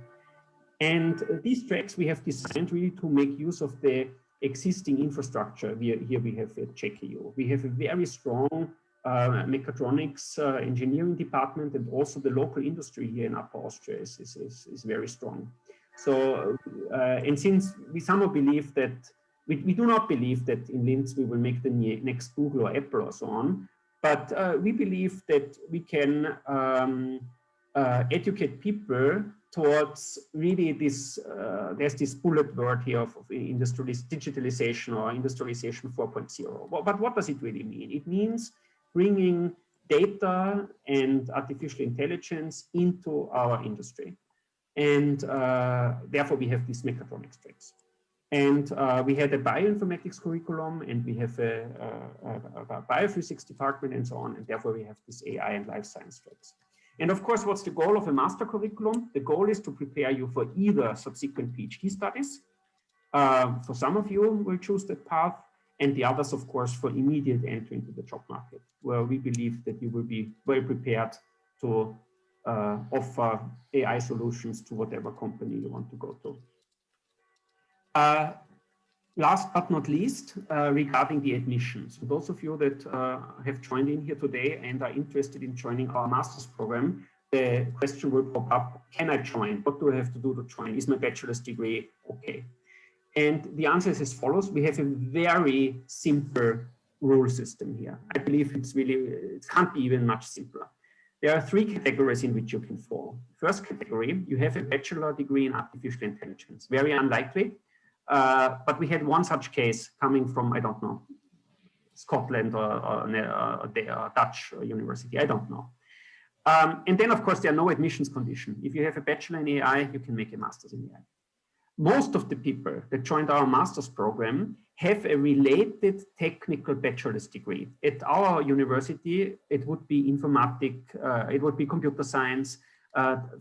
And these tracks we have designed really to make use of the existing infrastructure. Here we have at JKU. We have a very strong mechatronics engineering department, and also the local industry here in Upper Austria is very strong. So, and since we somehow believe that, we do not believe that in Linz we will make the next Google or Apple or so on, but we believe that we can educate people towards really this, there's this bullet word here of digitalization or industrialization 4.0. But what does it really mean? It means bringing data and artificial intelligence into our industry. And therefore we have these mechatronics tracks. And we had a bioinformatics curriculum, and we have a biophysics department and so on. And therefore we have this AI and life science tracks. And of course, what's the goal of a master curriculum? The goal is to prepare you for either subsequent PhD studies. For some of you will choose that path, and the others, of course, for immediate entry into the job market, where we believe that you will be well prepared to offer AI solutions to whatever company you want to go to. Last but not least, regarding the admissions. For those of you that have joined in here today and are interested in joining our master's program, the question will pop up, can I join? What do I have to do to join? Is my bachelor's degree okay? And the answer is as follows. We have a very simple rule system here. I believe it's really, it can't be even much simpler. There are 3 categories in which you can fall. First category, you have a bachelor degree in artificial intelligence. Very unlikely. But we had one such case coming from, I don't know, Scotland or Dutch university, I don't know. And then, of course, there are no admissions conditions. If you have a bachelor in AI, you can make a master's in AI. Most of the people that joined our master's program have a related technical bachelor's degree. At our university, it would be informatic, it would be computer science,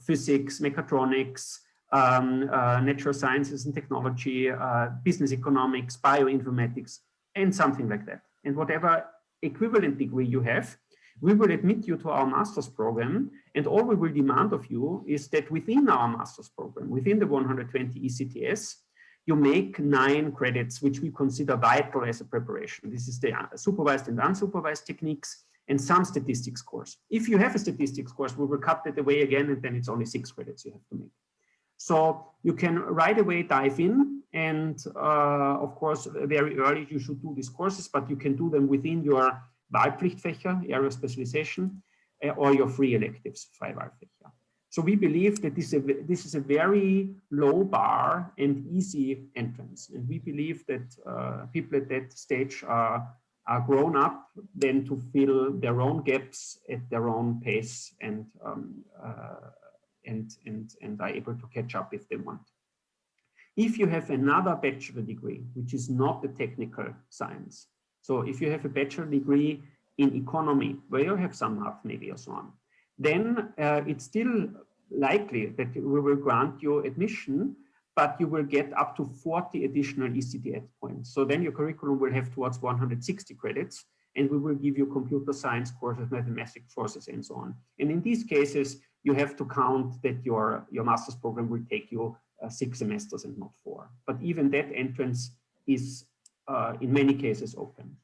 physics, mechatronics, natural sciences and technology, business economics, bioinformatics, and something like that. And whatever equivalent degree you have, we will admit you to our master's program, and all we will demand of you is that within our master's program, within the 120 ECTS, you make 9 credits, which we consider vital as a preparation. This is the supervised and unsupervised techniques and some statistics course. If you have a statistics course, we will cut that away again, and then it's only 6 credits you have to make. So you can right away dive in, and of course, very early you should do these courses, but you can do them within your Wahlpflichtfächer, area of specialization, or your free electives, Freiwahlfächer. So we believe that this is a very low bar and easy entrance. And we believe that people at that stage are grown up then to fill their own gaps at their own pace and are able to catch up if they want. If you have another bachelor degree, which is not the technical science, so if you have a bachelor degree in economy, where you have some math maybe or so on, then it's still likely that we will grant you admission, but you will get up to 40 additional ECTS points. So then your curriculum will have towards 160 credits, and we will give you computer science courses, mathematics courses, and so on. And in these cases, you have to count that your master's program will take you 6 semesters and not 4. But even that entrance is in many cases open.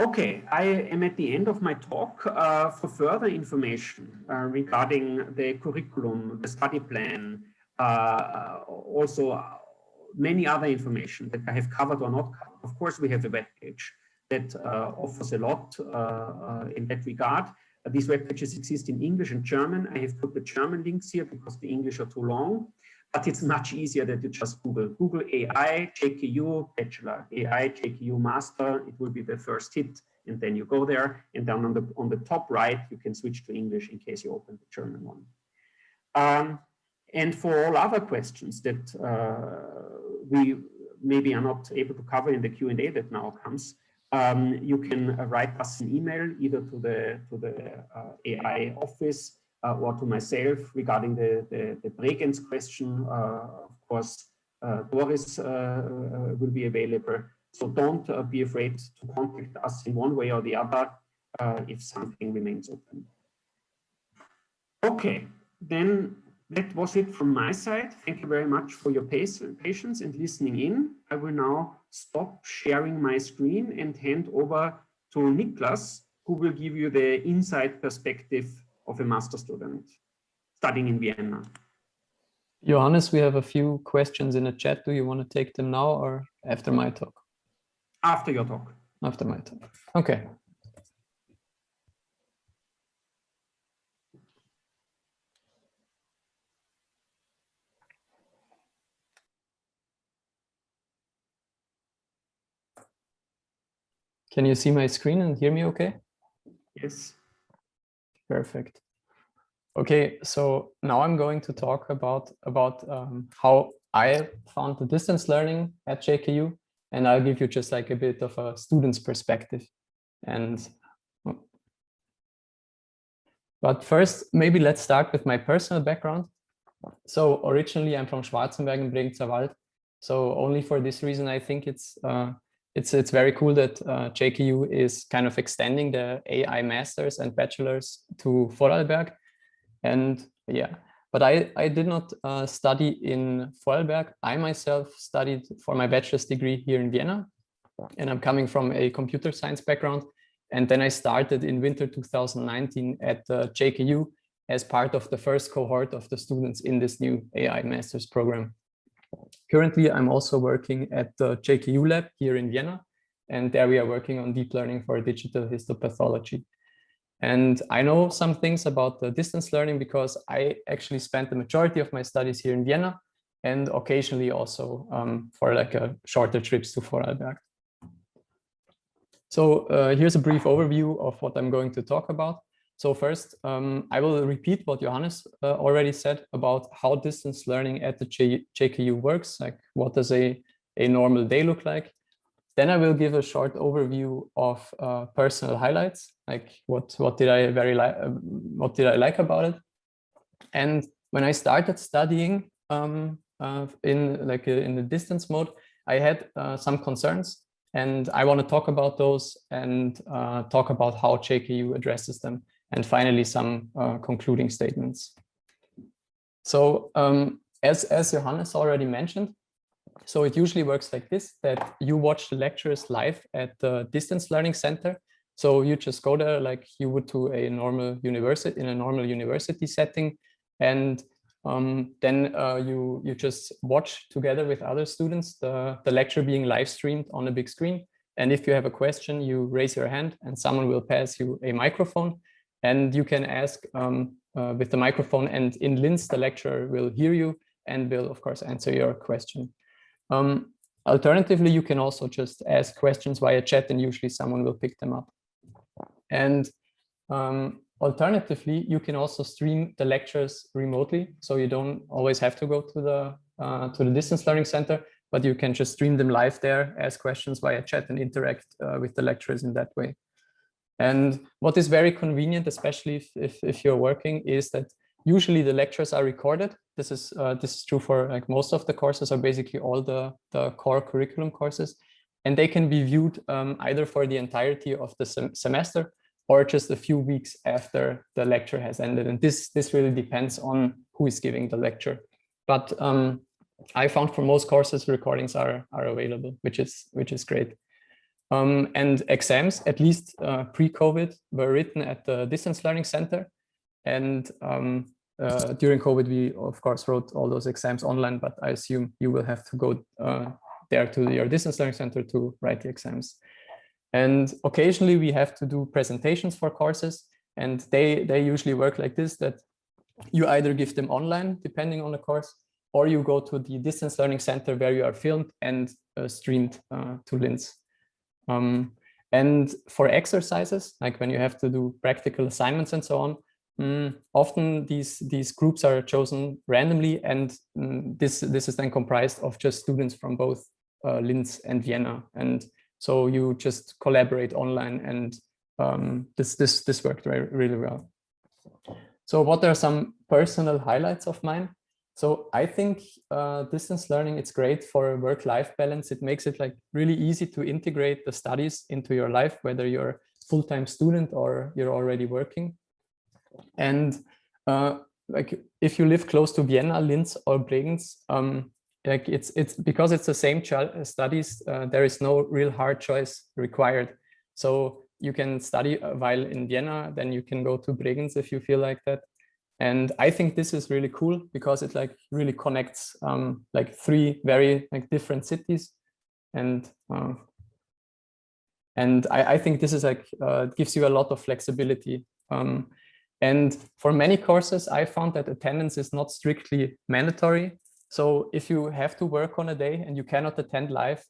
Okay, I am at the end of my talk. For further information regarding the curriculum, the study plan, also many other information that I have covered or not covered. Of course, we have a web page that offers a lot in that regard. These web pages exist in English and German. I have put the German links here because the English are too long, but it's much easier that you just Google AI, JKU, Bachelor, AI, JKU, Master. It will be the first hit, and then you go there, and down on the top right, you can switch to English in case you open the German one. And for all other questions that we maybe are not able to cover in the Q&A that now comes, you can write us an email either to the AI office or to myself regarding the Bregenz question. Of course, Doris will be available. So don't be afraid to contact us in one way or the other if something remains open. Okay, then that was it from my side. Thank you very much for your patience and listening in. I will now stop sharing my screen and hand over to Niklas, who will give you the inside perspective of a master student studying in Vienna. Johannes, we have a few questions in the chat. Do you want to take them now or after my talk? After your talk. After my talk. Okay. Can you see my screen and hear me okay? Yes. Perfect. Okay, so now I'm going to talk about how I found the distance learning at JKU, and I'll give you just like a bit of a student's perspective. But first, maybe let's start with my personal background. So originally I'm from Schwarzenberg in Bregenzer Wald. So only for this reason, I think it's very cool that JKU is kind of extending the AI masters and bachelors to Vorarlberg. And yeah, but I did not study in Vorarlberg. I myself studied for my bachelor's degree here in Vienna, and I'm coming from a computer science background. And then I started in winter 2019 at JKU as part of the first cohort of the students in this new AI master's program. Currently, I'm also working at the JKU lab here in Vienna, and there we are working on deep learning for digital histopathology. And I know some things about the distance learning because I actually spent the majority of my studies here in Vienna and occasionally also for like shorter trips to Vorarlberg. So here's a brief overview of what I'm going to talk about. So first, I will repeat what Johannes already said about how distance learning at the JKU works, like what does a normal day look like. Then I will give a short overview of personal highlights, like what did I like about it. And when I started studying in the distance mode, I had some concerns, and I want to talk about those and talk about how JKU addresses them, and finally some concluding statements. So as Johannes already mentioned, so it usually works like this, that you watch the lectures live at the distance learning center. So you just go there like you would to a normal university, in a normal university setting. And then you just watch together with other students the lecture being live streamed on a big screen. And if you have a question, you raise your hand and someone will pass you a microphone. And you can ask with the microphone, and in Linz, the lecturer will hear you and will, of course, answer your question. Alternatively, you can also just ask questions via chat and usually someone will pick them up. And alternatively, you can also stream the lectures remotely. So you don't always have to go to the distance learning center, but you can just stream them live there, ask questions via chat and interact with the lecturers in that way. And what is very convenient, especially if you're working, is that usually the lectures are recorded. This is true for like most of the courses, or basically all the core curriculum courses, and they can be viewed either for the entirety of the semester or just a few weeks after the lecture has ended. And this really depends on who is giving the lecture. But I found for most courses recordings are available, which is great. And exams, at least pre-COVID, were written at the Distance Learning Center. And during COVID, we of course wrote all those exams online, but I assume you will have to go there to your Distance Learning Center to write the exams. And occasionally we have to do presentations for courses, and they usually work like this, that you either give them online, depending on the course, or you go to the Distance Learning Center where you are filmed and streamed to Linz. And for exercises, like when you have to do practical assignments and so on, often these groups are chosen randomly, and this is then comprised of just students from both Linz and Vienna. And so you just collaborate online, and this worked really well. So what are some personal highlights of mine? So I think distance learning, it's great for work-life balance. It makes it like really easy to integrate the studies into your life, whether you're a full-time student or you're already working. And like if you live close to Vienna, Linz or Bregenz, like it's because it's the same studies, there is no real hard choice required. So you can study while in Vienna, then you can go to Bregenz if you feel like that. And I think this is really cool because it like really connects like three very like different cities. And I think this is like gives you a lot of flexibility. And for many courses, I found that attendance is not strictly mandatory. So if you have to work on a day and you cannot attend live,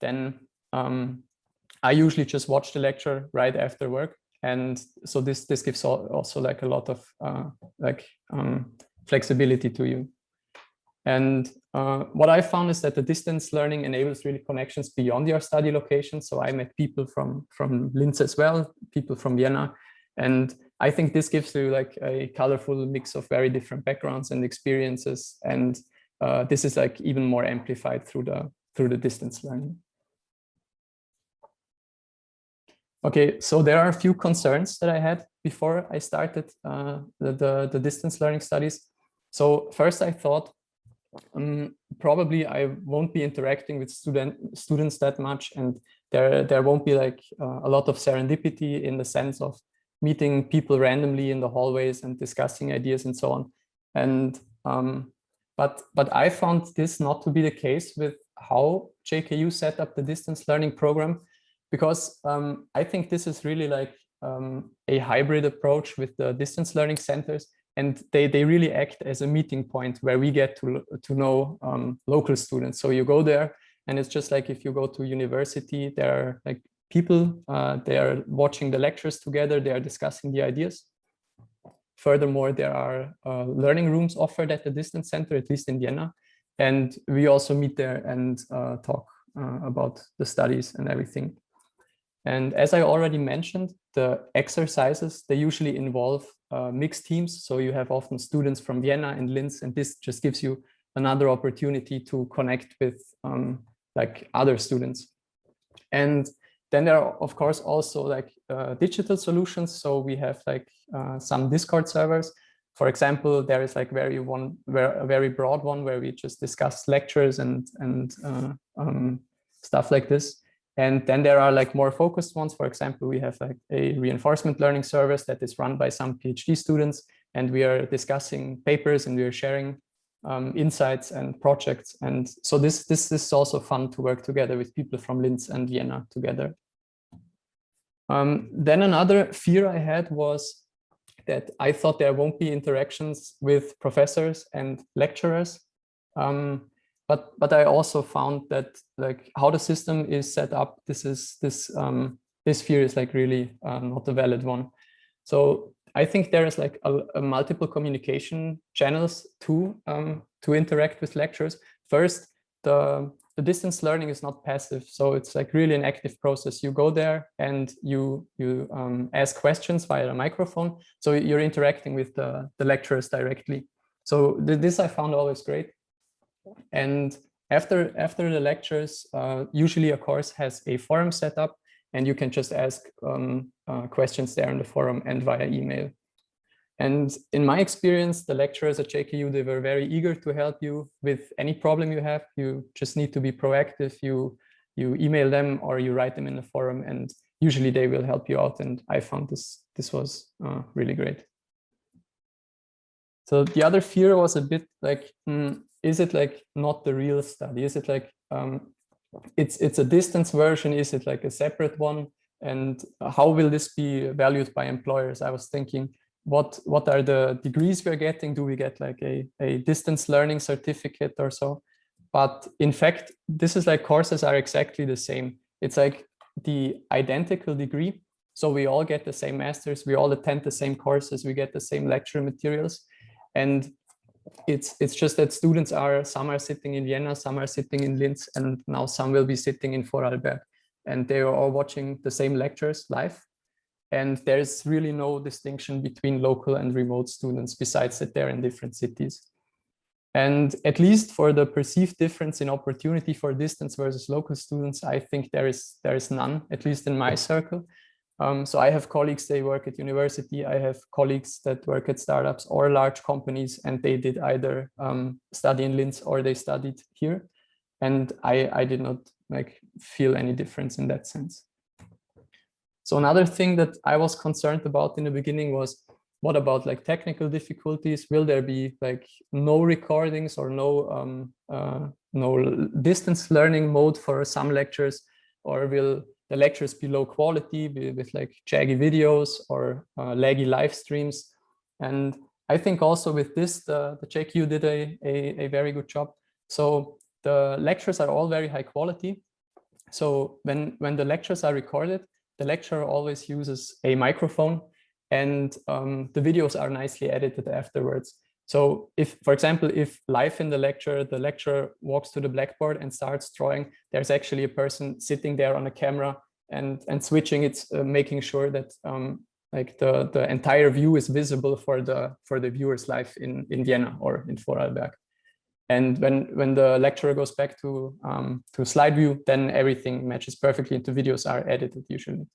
then I usually just watch the lecture right after work. And so this gives also like a lot of flexibility to you. And what I found is that the distance learning enables really connections beyond your study location. So I met people from Linz as well, people from Vienna. And I think this gives you like a colorful mix of very different backgrounds and experiences. And this is like even more amplified through the distance learning. Okay, so there are a few concerns that I had before I started the distance learning studies. So first I thought probably I won't be interacting with students that much, and there won't be like a lot of serendipity in the sense of meeting people randomly in the hallways and discussing ideas and so on. And but I found this not to be the case with how JKU set up the distance learning program, because I think this is really like a hybrid approach with the distance learning centers, and they really act as a meeting point where we get to know local students. So you go there, and it's just like if you go to university, there are like people, they are watching the lectures together, they are discussing the ideas. Furthermore, there are learning rooms offered at the distance center, at least in Vienna, and we also meet there and talk about the studies and everything. And as I already mentioned, the exercises, they usually involve mixed teams. So you have often students from Vienna and Linz, and this just gives you another opportunity to connect with like other students. And then there are, of course, also like digital solutions. So we have like some Discord servers. For example, there is like a very broad one where we just discuss lectures and stuff like this. And then there are like more focused ones. For example, we have like a reinforcement learning service that is run by some PhD students, and we are discussing papers and we are sharing insights and projects. And so this is also fun to work together with people from Linz and Vienna together. Then another fear I had was that I thought there won't be interactions with professors and lecturers. But I also found that like how the system is set up, this fear is like really not a valid one. So I think there is like a multiple communication channels to interact with lecturers. First, the the distance learning is not passive, so it's like really an active process. You go there and you ask questions via a microphone, so you're interacting with the lecturers directly. So this I found always great. And after the lectures, usually a course has a forum set up, and you can just ask questions there in the forum and via email. And in my experience, the lecturers at JKU, they were very eager to help you with any problem you have. You just need to be proactive. You email them or you write them in the forum, and usually they will help you out. And I found this was really great. So the other fear was a bit like, is it like not the real study? Is it like, it's a distance version? Is it like a separate one? And how will this be valued by employers? I was thinking, what are the degrees we're getting? Do we get like a distance learning certificate or so? But in fact, this is like courses are exactly the same. It's like the identical degree. So we all get the same masters, we all attend the same courses, we get the same lecture materials. And it's just that students some are sitting in Vienna, some are sitting in Linz, and now some will be sitting in Vorarlberg. And they are all watching the same lectures live. And there's really no distinction between local and remote students, besides that they're in different cities. And at least for the perceived difference in opportunity for distance versus local students, I think there is none, at least in my circle. So I have colleagues, they work at university. I have colleagues that work at startups or large companies, and they did either study in Linz or they studied here. And I did not like feel any difference in that sense. So another thing that I was concerned about in the beginning was, what about like technical difficulties? Will there be like no recordings or no distance learning mode for some lectures? Or will the lectures be low quality with like jaggy videos or laggy live streams? And I think also with this, the JKU did a very good job. So the lectures are all very high quality. So when the lectures are recorded, the lecturer always uses a microphone, and the videos are nicely edited afterwards. So if, for example, if live in the lecturer walks to the blackboard and starts drawing, there's actually a person sitting there on a camera and switching it, making sure that like the entire view is visible for the viewers live in Vienna or in Vorarlberg. And when the lecturer goes back to slide view, then everything matches perfectly and the videos are edited usually.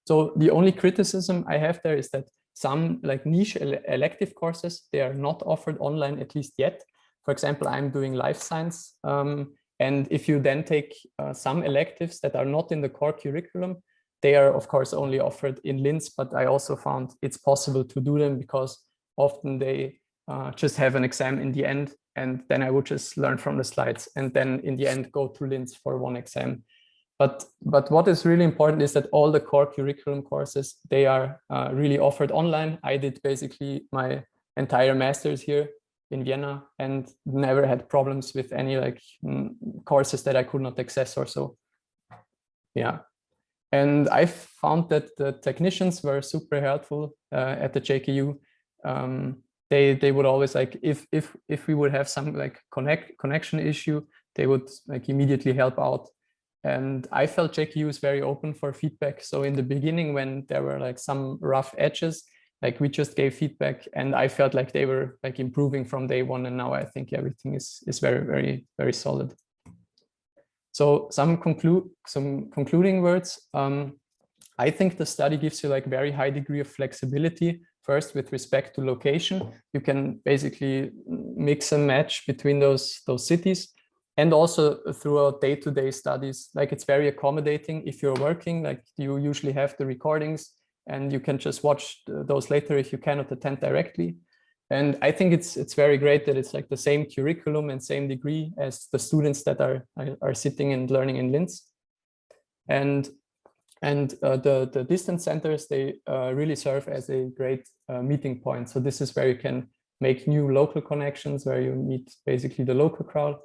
So the only criticism I have there is that some like niche elective courses, they are not offered online, at least yet. For example, I'm doing life science. And if you then take some electives that are not in the core curriculum, they are of course only offered in Linz, but I also found it's possible to do them because often they just have an exam in the end, and then I would just learn from the slides and then in the end go to Linz for one exam. But what is really important is that all the core curriculum courses, they are really offered online. I did basically my entire master's here in Vienna and never had problems with any like courses that I could not access or so. Yeah. And I found that the technicians were super helpful at the JKU. They would always like, if we would have some like connection issue, they would like immediately help out. And I felt JKU is very open for feedback. So in the beginning, when there were like some rough edges, like we just gave feedback, and I felt like they were like improving from day one. And now I think everything is very, very, very solid. So some concluding words. I think the study gives you like very high degree of flexibility. First, with respect to location, you can basically mix and match between those cities. And also throughout day-to-day studies, like it's very accommodating. If you're working, like you usually have the recordings and you can just watch those later if you cannot attend directly. And I think it's very great that it's like the same curriculum and same degree as the students that are sitting and learning in Linz. And the distance centers, they really serve as a great meeting point. So this is where you can make new local connections, where you meet basically the local crowd.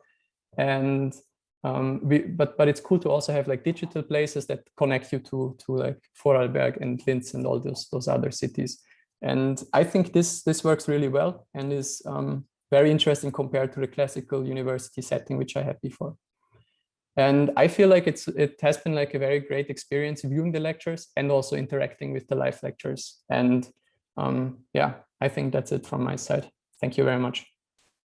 And but it's cool to also have like digital places that connect you to like Vorarlberg and Linz and all those other cities. And I think this works really well and is very interesting compared to the classical university setting which I had before. And I feel like it has been like a very great experience viewing the lectures and also interacting with the live lectures. And yeah, I think that's it from my side. Thank you very much.